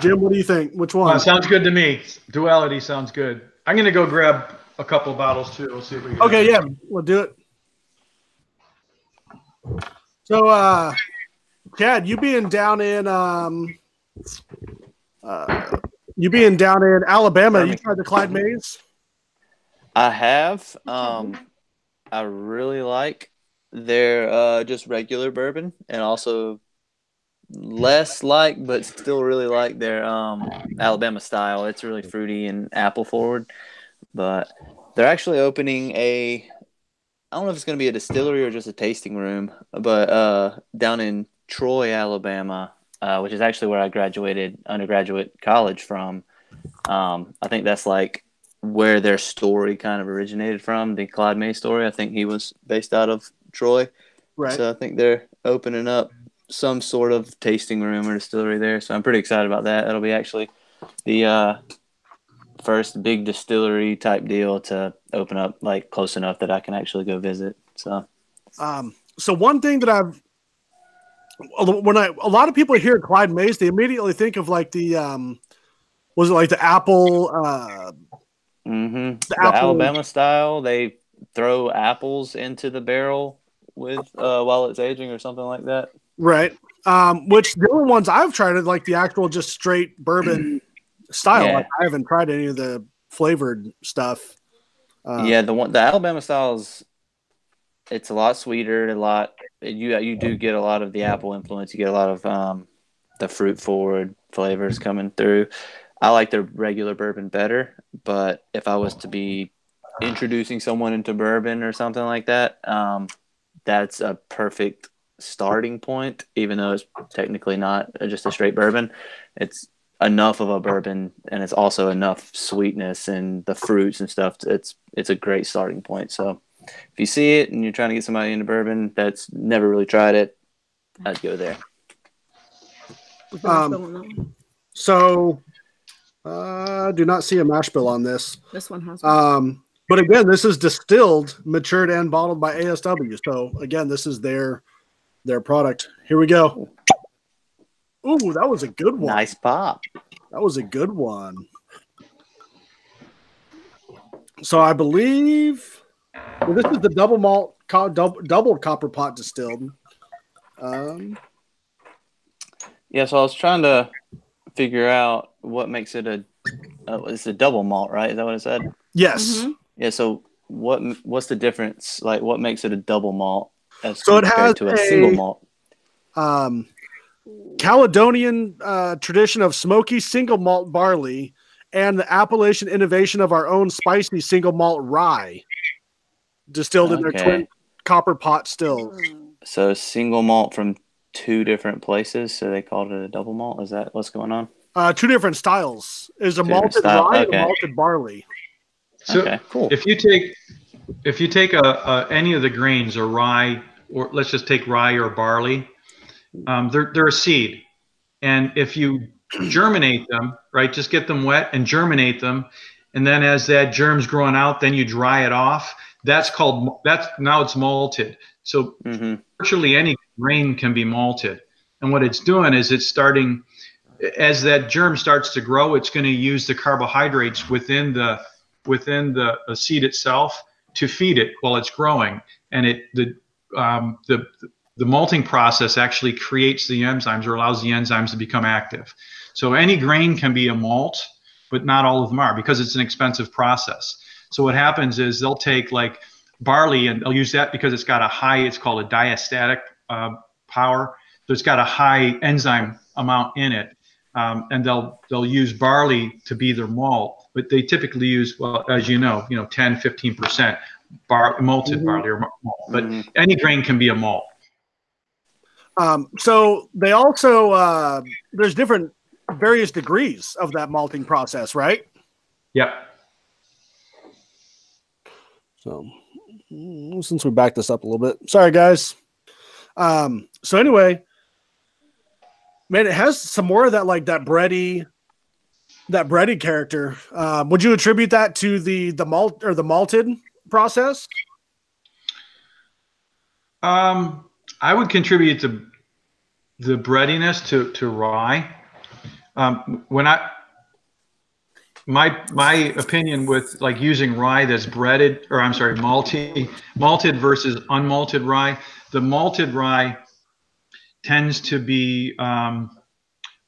Jim, what do you think? Which one? Sounds good to me. Duality sounds good. I'm gonna go grab a couple bottles too. We'll see if we can. Okay, yeah, we'll do it. So, Chad, you being down in Alabama, you tried the Clyde Mays? I have. I really like their just regular bourbon, and also less like, but still really like their Alabama style. It's really fruity and apple forward. But they're actually opening I don't know if it's going to be a distillery or just a tasting room, but down in Troy, Alabama, which is actually where I graduated undergraduate college from. I think that's like where their story kind of originated from, the Clyde May story. I think he was based out of Troy. Right. So I think they're opening up some sort of tasting room or distillery there. So I'm pretty excited about that. That'll be actually the first big distillery type deal to open up like close enough that I can actually go visit. So one thing that a lot of people hear Clyde Mays, they immediately think of like the was it like the apple the Alabama style. They throw apples into the barrel with while it's aging or something like that. Right. Which the other ones I've tried are like the actual just straight bourbon style. Yeah. Like, I haven't tried any of the flavored stuff. The Alabama styles, it's a lot sweeter, you do get a lot of the apple influence. You get a lot of the fruit forward flavors coming through. I like the regular bourbon better, but if I was to be introducing someone into bourbon or something like that, that's a perfect starting point, even though it's technically not just a straight bourbon. It's enough of a bourbon, and it's also enough sweetness and the fruits and stuff. It's a great starting point. So if you see it and you're trying to get somebody into bourbon that's never really tried it, I'd go there. Do not see a mash bill on this. This one has one. But again, this is distilled, matured, and bottled by ASW. So again, this is their product. Here we go. Ooh, that was a good one. Nice pop. That was a good one. So I believe this is the double malt, double copper pot distilled. Yeah, so I was trying to figure out what makes it it's a double malt, right? Is that what it said? Yes. Mm-hmm. Yeah. So what's the difference? Like, what makes it a double malt as So it compared has to a single malt? Caledonian tradition of smoky single malt barley and the Appalachian innovation of our own spicy single malt rye distilled in their twin copper pot stills. So single malt from 2 different places, so they called it a double malt. Is that what's going on? 2 different styles. Is a malted rye and a malted barley. So okay, cool. If you take any of the grains, or rye, or let's just take rye or barley, they're a seed. And if you germinate them, right, just get them wet and germinate them, and then as that germ's growing out, then you dry it off. Now it's malted. So virtually any grain can be malted. And what it's doing is it's starting, as that germ starts to grow, it's going to use the carbohydrates within the seed itself to feed it while it's growing. And the malting process actually creates the enzymes, or allows the enzymes to become active. So any grain can be a malt, but not all of them are, because it's an expensive process. So what happens is they'll take like barley, and they'll use that because it's got it's called a diastatic power. So it's got a high enzyme amount in it. And they'll use barley to be their malt, but they typically use, well, as you know, 10, 15% malted barley or malt, but any grain can be a malt. So they also, there's various degrees of that malting process, right? Yep. So since we backed this up a little bit, sorry guys. So anyway, man, it has some more of that, like that bready character. Would you attribute that to the malt or the malted process? I would contribute the breadiness to rye. My opinion with like using rye that's malted versus unmalted rye, the malted rye tends to be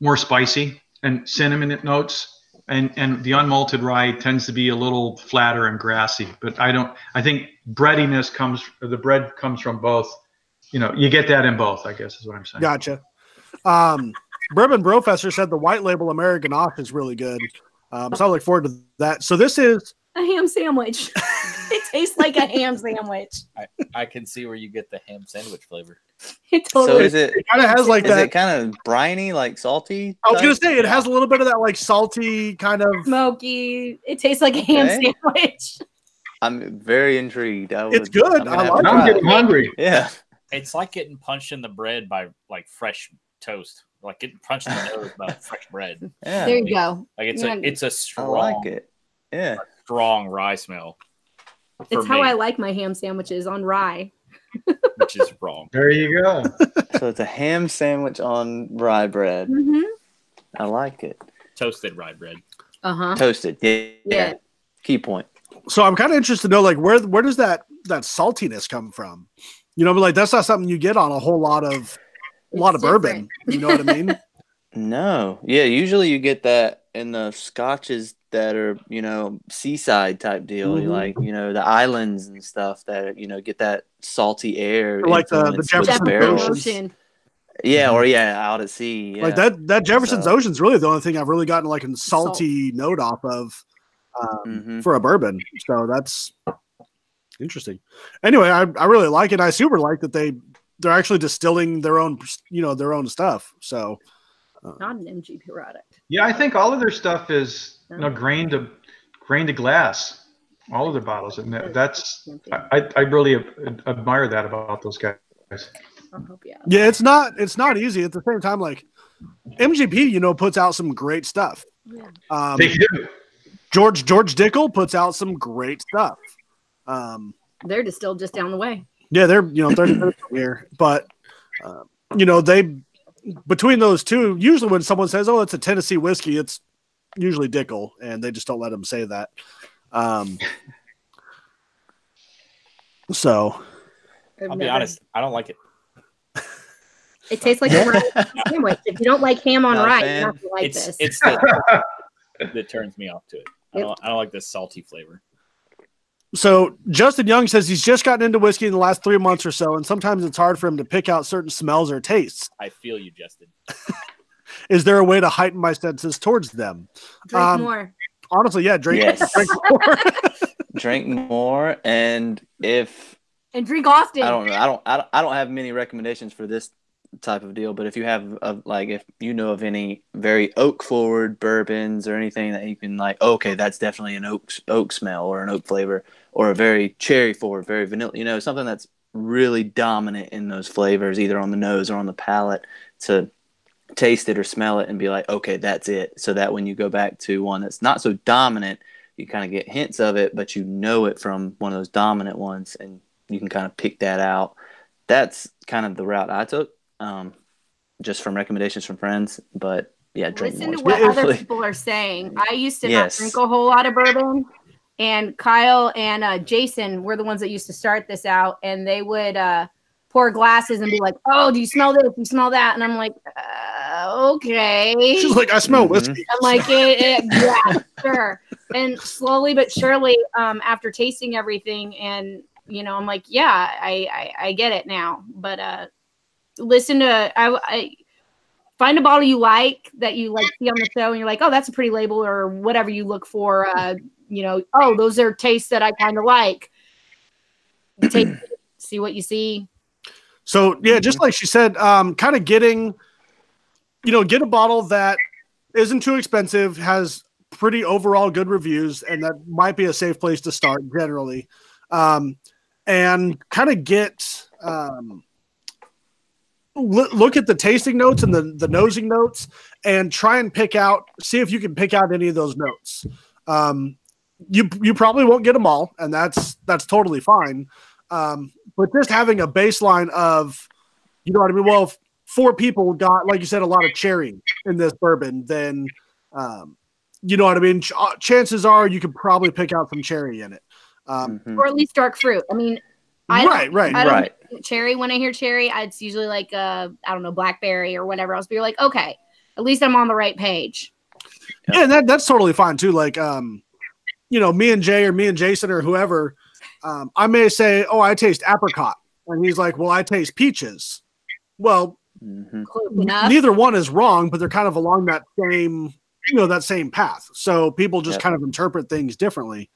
more spicy and cinnamon notes, and the unmalted rye tends to be a little flatter and grassy. But I think the bread comes from both. You get that in both, I guess is what I'm saying. Gotcha. Bourbon Brofessor said the white label American Ox is really good. So I look forward to that. So this is a ham sandwich. It tastes like a ham sandwich. I can see where you get the ham sandwich flavor. It totally. So it kind of has like that. Is it kind of briny, like salty? I was going to say it has a little bit of that like salty kind of smoky. It tastes like a ham sandwich. I'm very intrigued. It's good. I'm getting hungry. Yeah. It's like getting punched in the bread by like fresh toast. Like getting punched in the nose by fresh bread. Yeah. There you go. Like it's a strong, I like it. Yeah. Strong rye smell. It's how I like my ham sandwiches, on rye. Which is wrong. There you go. So it's a ham sandwich on rye bread. I like it. Toasted rye bread. Toasted. Yeah. Key point. So I'm kind of interested to know, like, where does that saltiness come from? Like that's not something you get on a whole lot of bourbon. You know what I mean? No. Yeah. Usually you get that in the scotches that are, seaside type deal. Like, the islands and stuff that, get that salty air. Or like the Jefferson Ocean. Yeah. Or out at sea. Yeah. Like that Jefferson's Ocean's really the only thing I've really gotten like a salty note off of for a bourbon. So that's interesting. Anyway, I really like it. I super like that they're actually distilling their own stuff. So not an MGP product. Yeah, I think all of their stuff is grain to glass. All of their bottles, and I really admire that about those guys. Yeah, it's not easy. At the same time, like MGP, puts out some great stuff. Yeah. They do. George Dickel puts out some great stuff. They're distilled just down the way. Yeah, they're 30 minutes from here, but they between those two. Usually, when someone says, "Oh, it's a Tennessee whiskey," it's usually Dickel, and they just don't let them say that. So, I'll be honest, I don't like it. It tastes like a rye sandwich. If you don't like ham on rye, you're not gonna like this. It's that turns me off to it. I don't like this salty flavor. So Justin Young says he's just gotten into whiskey in the last 3 months or so, and sometimes it's hard for him to pick out certain smells or tastes. I feel you, Justin. Is there a way to heighten my senses towards them? Drink more. Honestly, yeah, drink more. Drink more, and drink often. I don't know. I don't have many recommendations for this type of deal, but if you have if you know of any very oak forward bourbons or anything that you can okay, that's definitely an oak smell or an oak flavor, or a very cherry forward, very vanilla, something that's really dominant in those flavors, either on the nose or on the palate, to taste it or smell it and be like, okay, that's it. So that when you go back to one that's not so dominant, you kind of get hints of it, but you know it from one of those dominant ones, and you can kind of pick that out. That's kind of the route I took, just from recommendations from friends. But yeah, drink Listen more. to what other people are saying. I used to not drink a whole lot of bourbon, and Kyle and Jason were the ones that used to start this out, and they would pour glasses and be like, "Oh, do you smell this? Do you smell that?" And I'm like, "Okay." She's like, "I smell whiskey." I'm like, "Yeah, sure." And slowly but surely, after tasting everything, and I'm like, "Yeah, I get it now." But listen to I find a bottle you like that you like see on the show, and you're like, "Oh, that's a pretty label," or whatever you look for. Oh, those are tastes that I kind of like. Taste it, see what you see. So yeah, just like she said, kind of getting, get a bottle that isn't too expensive, has pretty overall good reviews, and that might be a safe place to start generally. And kind of get, look at the tasting notes and the nosing notes, and try and see if you can pick out any of those notes. You probably won't get them all, and that's totally fine. But just having a baseline of, what I mean? Well, if 4 people got, like you said, a lot of cherry in this bourbon, then, you know what I mean? Chances are you could probably pick out some cherry in it. Or at least dark fruit. I mean, I don't cherry. When I hear cherry, it's usually like, I don't know, blackberry or whatever else. But you're like, okay, at least I'm on the right page. Yeah, and that's totally fine too. Like, me and Jay or me and Jason or whoever, I may say, "Oh, I taste apricot," and he's like, "Well, I taste peaches." Well, neither one is wrong, but they're kind of along that same path. So people just kind of interpret things differently.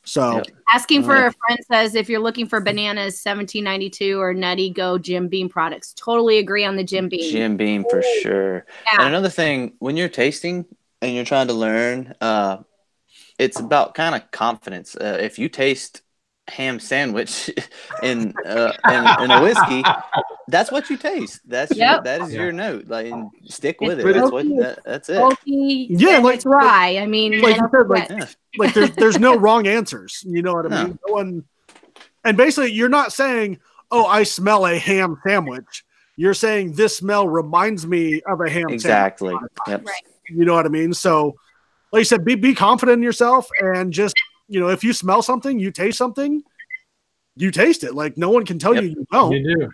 So asking for a friend says, if you're looking for bananas, 1792 or Nutty, go Jim Beam products. Totally agree on the Jim Beam. Jim Beam for sure. Yeah. And another thing, when you're tasting and you're trying to learn, it's about kind of confidence. If you taste ham sandwich in a whiskey, that's what you taste. That is your note. Like, and stick with it. That's it. Yeah, like dry. I mean, like you said, there's no wrong answers. You know what I mean? No one, and basically, you're not saying, "Oh, I smell a ham sandwich." You're saying this smell reminds me of a ham exactly. sandwich. Yep. Right. You know what I mean? So, like you said, be confident in yourself, and just, if you smell something, you taste something, you taste it. Like, no one can tell you don't. You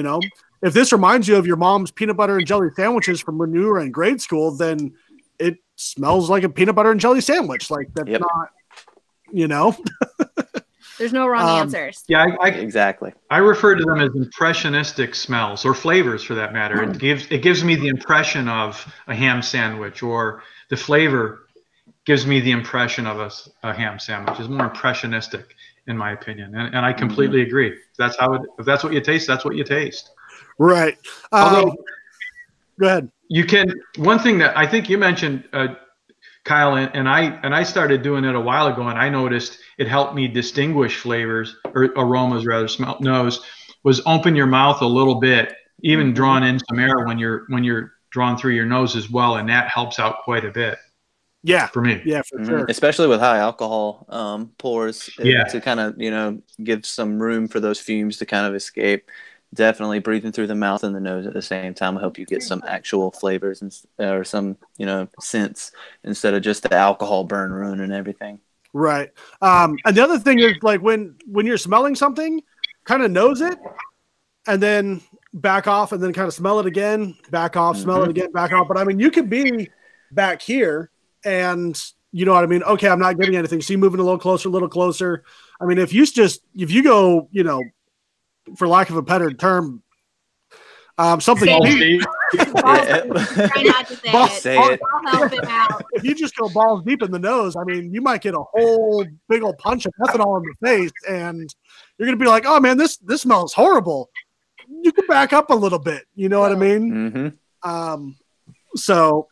do. If this reminds you of your mom's peanut butter and jelly sandwiches from when you were in grade school, then it smells like a peanut butter and jelly sandwich. Like, that's not, There's no wrong answers. Yeah, exactly. I refer to them as impressionistic smells, or flavors for that matter. It gives me the impression of a ham sandwich, or the flavor gives me the impression of a ham sandwich. It's more impressionistic, in my opinion, and I completely agree. If that's what you taste, that's what you taste. Right. Although, go ahead. One thing that I think you mentioned, Kyle, and I started doing it a while ago, and I noticed it helped me distinguish flavors, or aromas rather, was open your mouth a little bit, even drawn in some air when you're drawn through your nose as well, and that helps out quite a bit. Yeah, for me. Yeah, for sure. Especially with high alcohol pours, to kind of give some room for those fumes to kind of escape. Definitely breathing through the mouth and the nose at the same time will help you get some actual flavors or some scents instead of just the alcohol burn ruining everything. Right. And the other thing is, like, when you're smelling something, kind of nose it and then back off, and then kind of smell it again, back off, smell it again, back off. But I mean, you could be back here and you know what I mean? Okay, I'm not getting anything. So you moving a little closer. I mean, if you go, for lack of a better term, something. Try not to say it. I'll help it out. If you just go balls deep in the nose, I mean, you might get a whole big old punch of ethanol in the face, and you're gonna be like, "Oh man, this smells horrible." You can back up a little bit. You know what I mean? So,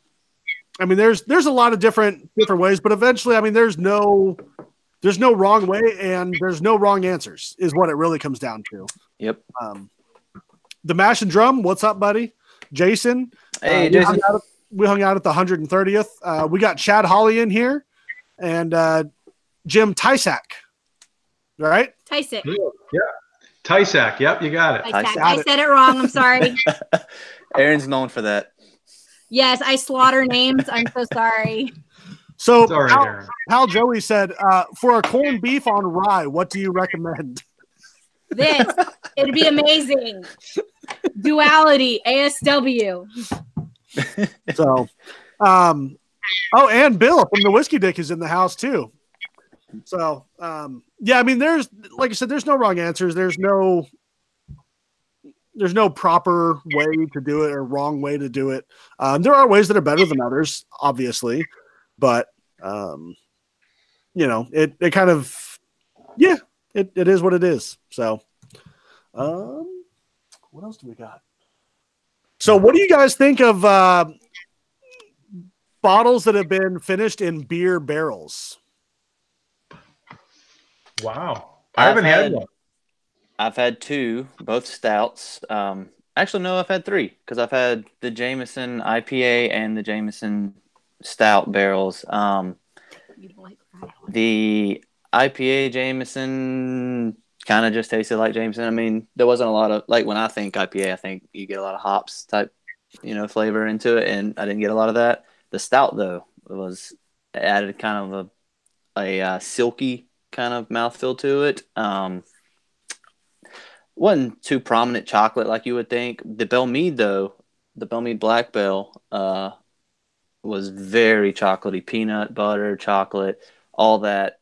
I mean, there's a lot of different ways, but eventually, I mean, there's no wrong way, and there's no wrong answers, is what it really comes down to. Yep. The Mash and Drum, what's up, buddy? Jason. Hey, Jason. We hung out at the 130th. We got Chad Holly in here and Jim Tysak. Right? Tysak. Yeah. Tysak. Yep, you got it. I said it wrong. I'm sorry. Aaron's known for that. Yes, I slaughter names. I'm so sorry. So, Aaron. Hal Joey said, for a corned beef on rye, what do you recommend? This. It'd be amazing. Duality. ASW. So, and Bill from the Whiskey Dick is in the house too. So, yeah, I mean, there's, like I said, there's no wrong answers. There's no proper way to do it or wrong way to do it. There are ways that are better than others, obviously, but it kind of, yeah, it is what it is. So, what else do we got? So what do you guys think of bottles that have been finished in beer barrels? Wow. I haven't had one. I've had two, both stouts. Actually, no, I've had three because I've had the Jameson IPA and the Jameson stout barrels. The IPA Jameson kind of just tasted like Jameson. I mean, there wasn't a lot of, like, when I think IPA, I think you get a lot of hops type, flavor into it, and I didn't get a lot of that. The stout, though, added kind of a silky kind of mouthfeel to it. Wasn't too prominent chocolate like you would think. The Belle Meade, though, the Belle Meade Black Bell, was very chocolatey. Peanut butter, chocolate, all that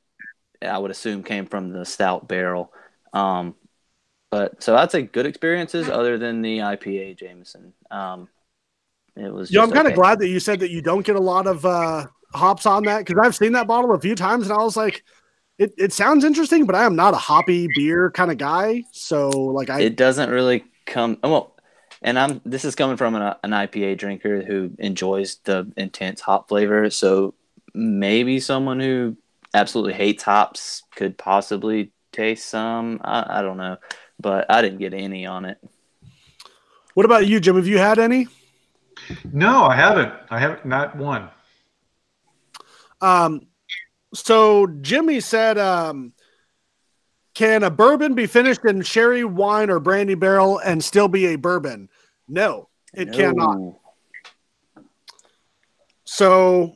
I would assume came from the stout barrel. But so I'd say good experiences other than the IPA Jameson. It was. I'm kind of glad that you said that you don't get a lot of hops on that, because I've seen that bottle a few times and I was like, it sounds interesting, but I am not a hoppy beer kind of guy. So it doesn't really come well. And this is coming from an IPA drinker who enjoys the intense hop flavor. So maybe someone who absolutely hates hops could possibly taste some. I don't know, but I didn't get any on it. What about you, Jim? Have you had any? No, I haven't. I haven't, not one. So Jimmy said, can a bourbon be finished in sherry, wine, or brandy barrel and still be a bourbon? No, it cannot. So,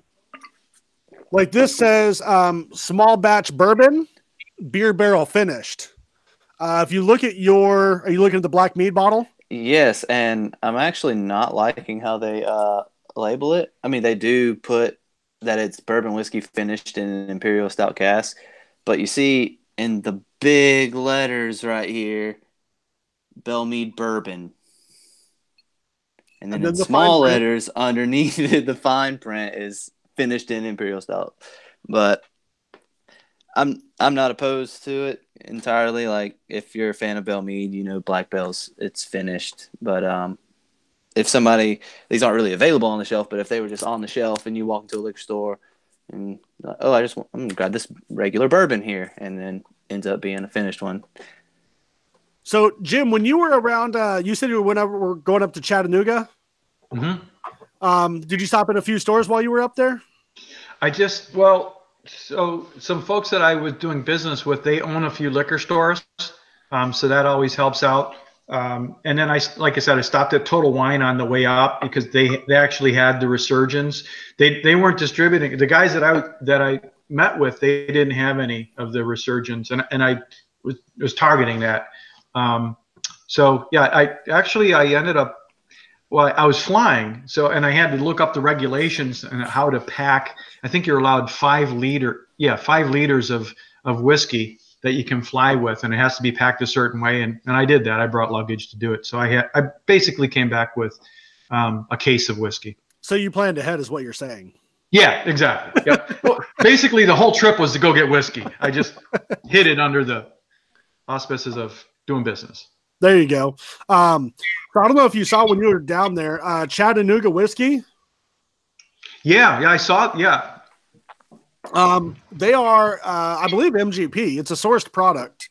like this says, small batch bourbon, beer barrel finished. If you look at are you looking at the Black Mead bottle? Yes, and I'm actually not liking how they label it. I mean, they do put that it's bourbon whiskey finished in an imperial stout cask, but you see in the big letters right here, Belle Meade bourbon, and then in small letters underneath it, the fine print is finished in imperial stout. But I'm not opposed to it entirely. Like, if you're a fan of Belle Meade, Black Bell's, it's finished. But if these aren't really available on the shelf, but if they were just on the shelf and you walk into a liquor store and I'm going to grab this regular bourbon here, and then ends up being a finished one. So, Jim, when you were around, you said you were going up to Chattanooga. Mm-hmm. Did you stop at a few stores while you were up there? So some folks that I was doing business with, they own a few liquor stores. So that always helps out. And then like I said, I stopped at Total Wine on the way up because they actually had the Resurgence. They weren't distributing. The guys that I met with, they didn't have any of the Resurgence, and I was targeting that. So yeah, I ended up. Well, I was flying, and I had to look up the regulations and how to pack. I think you're allowed 5 liters of whiskey that you can fly with, and it has to be packed a certain way. And I did that. I brought luggage to do it. So I basically came back with a case of whiskey. So you planned ahead is what you're saying. Yeah, exactly. Yep. Well, basically the whole trip was to go get whiskey. I just hid it under the auspices of doing business. There you go. So I don't know if you saw when you were down there, Chattanooga whiskey. Yeah, I saw. Yeah. They are, I believe, MGP. It's a sourced product.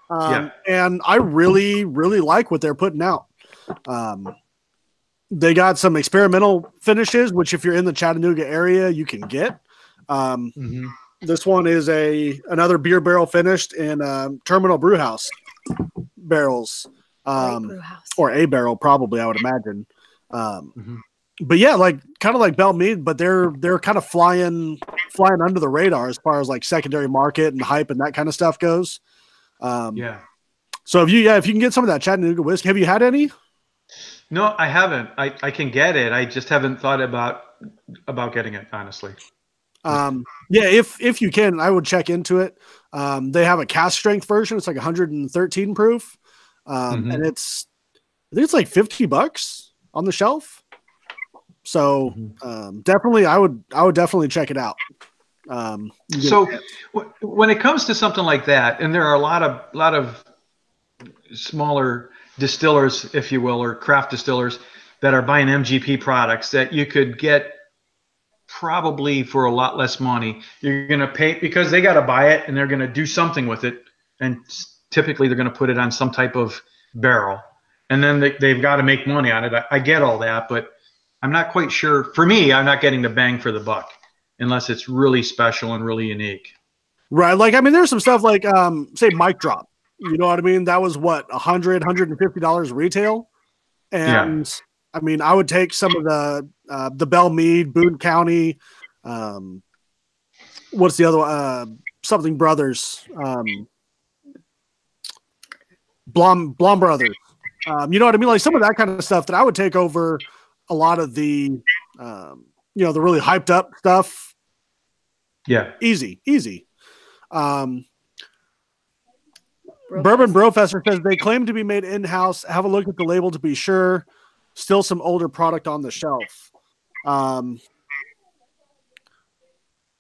And I really, really like what they're putting out. They got some experimental finishes, which if you're in the Chattanooga area, you can get. This one is another beer barrel finished in Terminal Brewhouse barrels, or a barrel probably, I would imagine. But yeah, like kind of like Bell Mead, but they're kind of flying under the radar as far as like secondary market and hype and that kind of stuff goes. So if you can get some of that Chattanooga whiskey, have you had any? No, I haven't. I can get it. I just haven't thought about getting it, honestly. If you can, I would check into it. They have a cask strength version. It's like 113 proof. And I think it's like $50 on the shelf. So definitely, I would definitely check it out. So when it comes to something like that, and there are a lot of smaller distillers, if you will, or craft distillers that are buying MGP products that you could get probably for a lot less money. You're going to pay because they got to buy it and they're going to do something with it. And typically they're going to put it on some type of barrel. And then they've got to make money on it. I get all that, but I'm not quite sure. For me, I'm not getting the bang for the buck unless it's really special and really unique. Right. Like, I mean, there's some stuff like, say, Mic Drop. You know what I mean? That was what, $150 retail. And I mean, I would take some of the Bell Mead, Boone County, what's the other something Brothers, Blom Brothers. You know what I mean? Like some of that kind of stuff that I would take over a lot of the the really hyped up stuff. Yeah. Easy. Bourbon Brofessor says they claim to be made in-house. Have a look at the label to be sure. Still some older product on the shelf.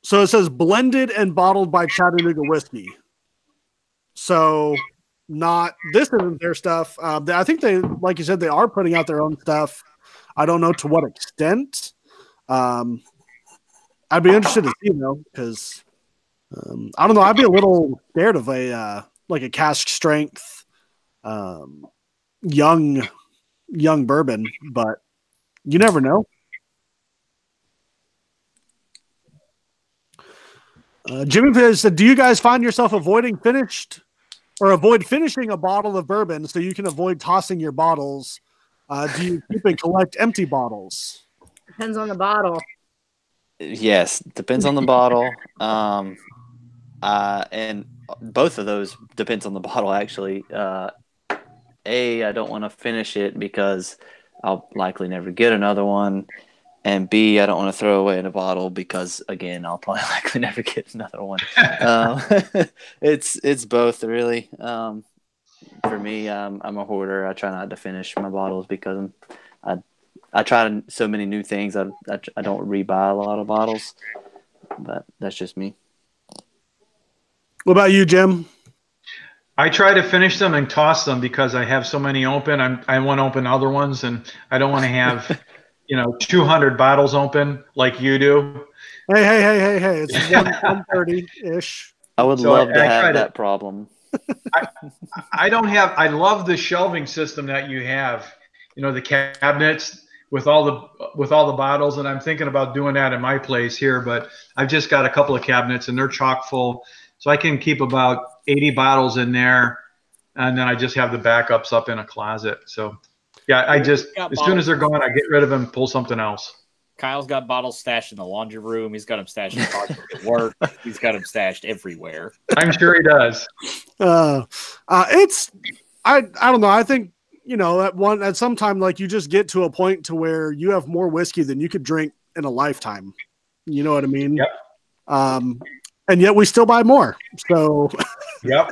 So it says blended and bottled by Chattanooga Whiskey. So this isn't their stuff. I think they, like you said, they are putting out their own stuff. I don't know to what extent. I'd be interested to see though, because I don't know. I'd be a little scared of a cask strength, young bourbon, but you never know. Jimmy said, do you guys find yourself avoid finishing a bottle of bourbon so you can avoid tossing your bottles? Do you keep and collect empty bottles? Depends on the bottle. Yes, depends on the bottle. And both of those depends on the bottle, actually. I don't want to finish it because I'll likely never get another one. And B, I don't want to throw away in a bottle because, again, I'll probably likely never get another one. It's both, really. For me, I'm a hoarder. I try not to finish my bottles because I try so many new things. I don't rebuy a lot of bottles, but that's just me. What about you, Jim? I try to finish them and toss them because I have so many open. I want to open other ones, and I don't want to have 200 bottles open like you do. Hey! It's 130-ish. I would love to have that problem. I don't have. I love the shelving system that you have. The cabinets with all the bottles, and I'm thinking about doing that in my place here. But I've just got a couple of cabinets, and they're chock full, so I can keep about 80 bottles in there, and then I just have the backups up in a closet. So, yeah, as soon as they're gone, I get rid of them, pull something else. Kyle's got bottles stashed in the laundry room. He's got them stashed in the at work. He's got them stashed everywhere. I'm sure he does. I don't know. I think at some time, like, you just get to a point to where you have more whiskey than you could drink in a lifetime. You know what I mean? Yep. And yet we still buy more. So, yep.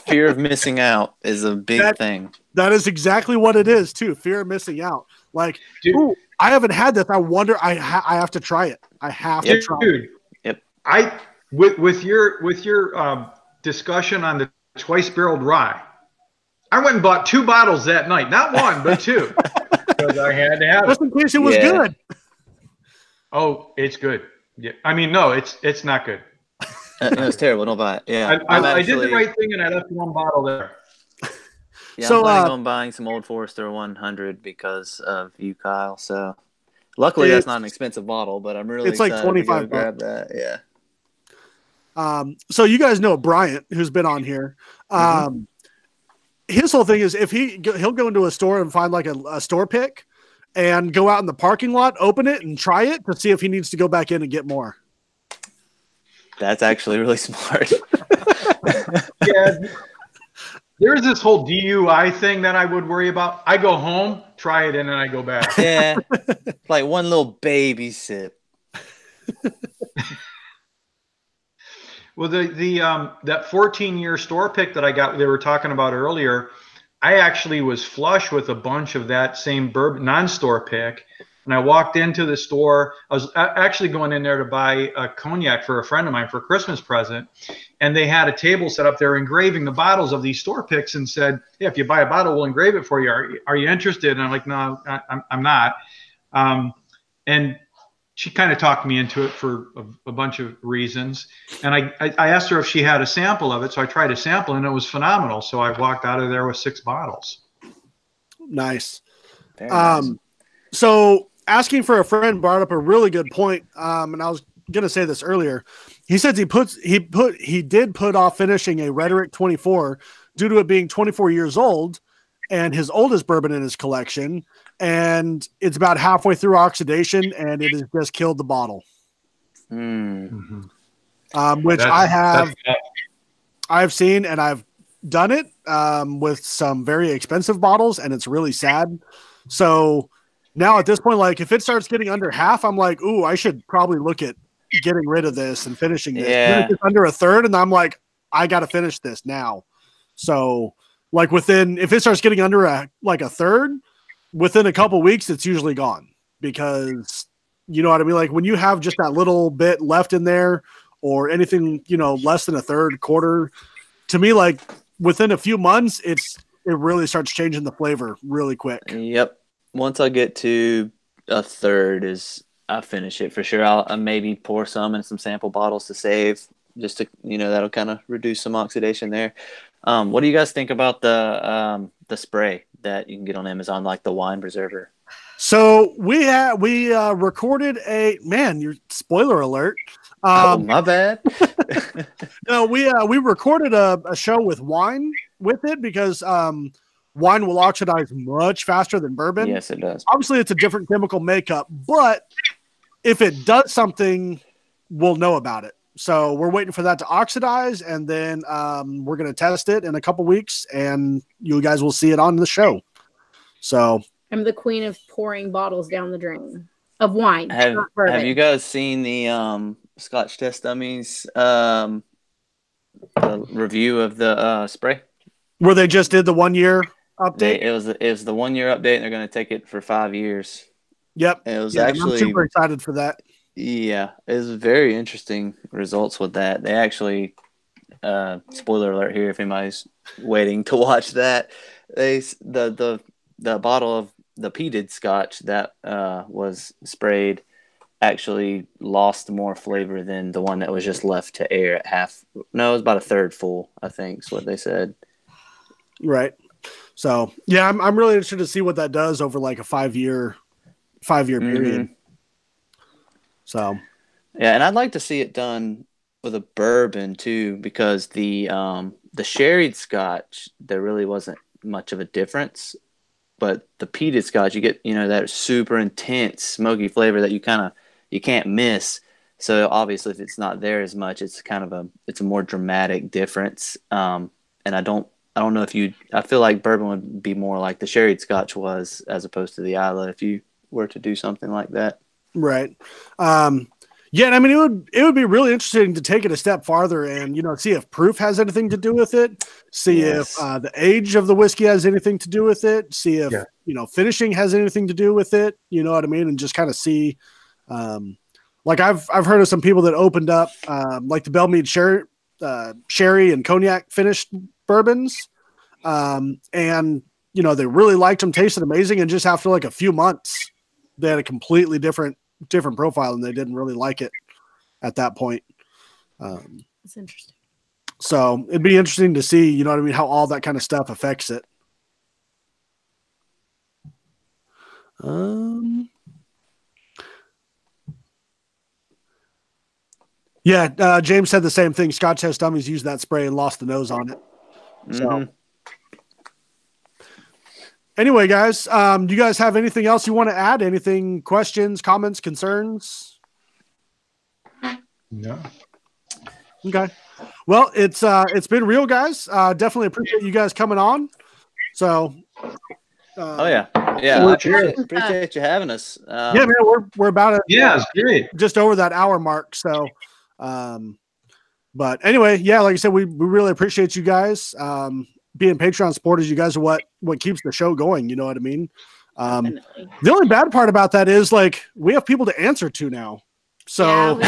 Fear of missing out is a big thing. That is exactly what it is too. Fear of missing out. Like, ooh, I haven't had this. I wonder. I have to try it. I have to try it. Yep. With your discussion on the twice barreled rye, I went and bought 2 bottles that night. Not one, but 2, because I had to have it. Just in case it was good. Oh, it's good. Yeah. I mean, no, it's not good. No, it's terrible. Don't buy it. Yeah, I did the right thing, and I left 1 bottle there. Yeah, So, I'm planning on buying some Old Forester 100 because of you, Kyle. So luckily that's not an expensive bottle, but I'm really it's like excited to go $25. grab that. Yeah. So you guys know Bryant, who's been on here. His whole thing is if he'll go into a store and find like a store pick and go out in the parking lot, open it and try it to see if he needs to go back in and get more. That's actually really smart. Yeah. There's this whole DUI thing that I would worry about. I go home, try it, and then I go back. Yeah. Like one little baby sip. Well, that 14-year store pick that I got, they were talking about earlier, I actually was flush with a bunch of that same bourbon non-store pick. And I walked into the store. I was actually going in there to buy a cognac for a friend of mine for a Christmas present. And they had a table set up there engraving the bottles of these store picks and said, "Yeah, if you buy a bottle, we'll engrave it for you. Are you interested?" And I'm like, "No, I'm not." And she kind of talked me into it for a bunch of reasons. And I asked her if she had a sample of it. So I tried a sample and it was phenomenal. So I walked out of there with 6 bottles. Nice. Very nice. So asking for a friend brought up a really good point. And I was going to say this earlier. He says he did put off finishing a Rhetoric 24 due to it being 24 years old and his oldest bourbon in his collection. And it's about halfway through oxidation and it has just killed the bottle. Which I've seen and I've done it with some very expensive bottles and it's really sad. So now at this point, like if it starts getting under half, I'm like, ooh, I should probably look at getting rid of this and finishing this. Yeah. It's under a third, and I'm like, I got to finish this now. So, like if it starts getting under a third, within a couple weeks, it's usually gone because you know what I mean. Like when you have just that little bit left in there, or anything, less than a third, quarter, to me, like within a few months, it really starts changing the flavor really quick. Yep. Once I get to a third, I finish it for sure. I'll maybe pour some in some sample bottles to save, just to that'll kind of reduce some oxidation there. What do you guys think about the spray that you can get on Amazon, like the wine preserver? So we recorded your spoiler alert. Oh, my bad. No, we recorded a show with wine with it because wine will oxidize much faster than bourbon. Yes, it does. Obviously, it's a different chemical makeup, but if it does something, we'll know about it. So we're waiting for that to oxidize, and then we're going to test it in a couple weeks, and you guys will see it on the show. So I'm the queen of pouring bottles down the drain of wine. Have you guys seen the Scotch Test Dummies the review of the spray? Where they just did the 1 year update? It was the 1 year update, and they're going to take it for 5 years. Yep. It was I'm super excited for that. Yeah, it was very interesting results with that. They actually, spoiler alert here if anybody's waiting to watch that, the bottle of the peated Scotch that was sprayed actually lost more flavor than the one that was just left to air at half. No, it was about a third full, I think is what they said. Right. So yeah, I'm really interested to see what that does over like a 5 year period. So yeah, and I'd like to see it done with a bourbon too, because the sherried Scotch, there really wasn't much of a difference, but the peated Scotch, you get that super intense smoky flavor that you can't miss. So obviously, if it's not there as much, it's a more dramatic difference. And I don't know I feel like bourbon would be more like the sherried Scotch was as opposed to the Isla if you were to do something like that. Right. Yeah, I mean, it would be really interesting to take it a step farther and, see if proof has anything to do with it, see if the age of the whiskey has anything to do with it, see if, finishing has anything to do with it, you know what I mean? And just kind of see, like I've heard of some people that opened up, like the Bellmead sherry and cognac finished bourbons. And, they really liked them, tasted amazing. And just after like a few months, they had a completely different profile and they didn't really like it at that point. That's interesting. So it'd be interesting to see, how all that kind of stuff affects it. Yeah, James said the same thing. Scotch House Dummies used that spray and lost the nose on it. So, anyway, guys, do you guys have anything else you want to add? Anything, questions, comments, concerns? No. Okay. Well, it's been real, guys. Definitely appreciate you guys coming on. So, Yeah, appreciate you having us. Yeah, man, we're about it's great. just over that hour mark. So, but anyway, yeah, like I said, we really appreciate you guys being Patreon supporters. You guys are what keeps the show going. You know what I mean? The only bad part about that is like we have people to answer to now. So,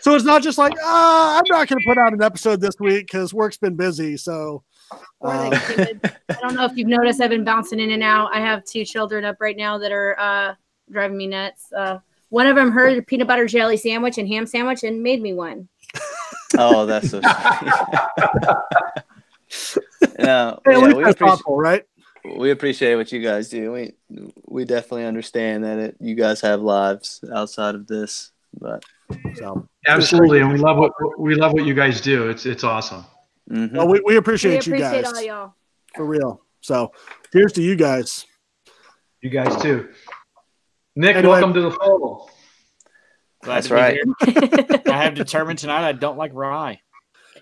so it's not just like I'm not going to put out an episode this week because work's been busy. So. I don't know if you've noticed, I've been bouncing in and out. I have 2 children up right now that are driving me nuts. One of them heard a peanut butter jelly sandwich and ham sandwich and made me one. Oh, that's so sweet. Right? We appreciate what you guys do. We definitely understand that you guys have lives outside of this, but absolutely, and we love what you guys do. It's awesome. Mm-hmm. Well, we appreciate you guys. All y'all. For real. So, cheers to you guys. You guys too. Nick, welcome to the fold. That's right. I have determined tonight I don't like rye.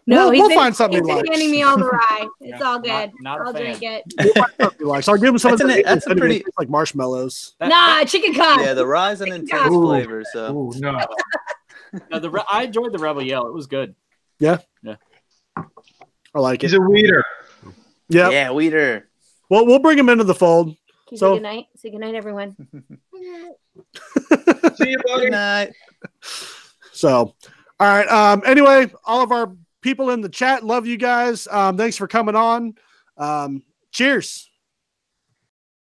No, we'll find something he's he likes. handing me all the rye. It's all good. I'll drink it. So I'll give him some of the that's a pretty like marshmallows. Chicken cut. Yeah, the rye's an intense flavor. So no. I enjoyed the Rebel Yell. It was good. Yeah. Yeah. I like it. He's a weeder. Yeah. Yeah, weeder. Well, we'll bring him into the fold. So good night. Say good night, everyone. See you, buddy. Good night. So, all right. Anyway, all of our people in the chat, love you guys. Thanks for coming on. Cheers.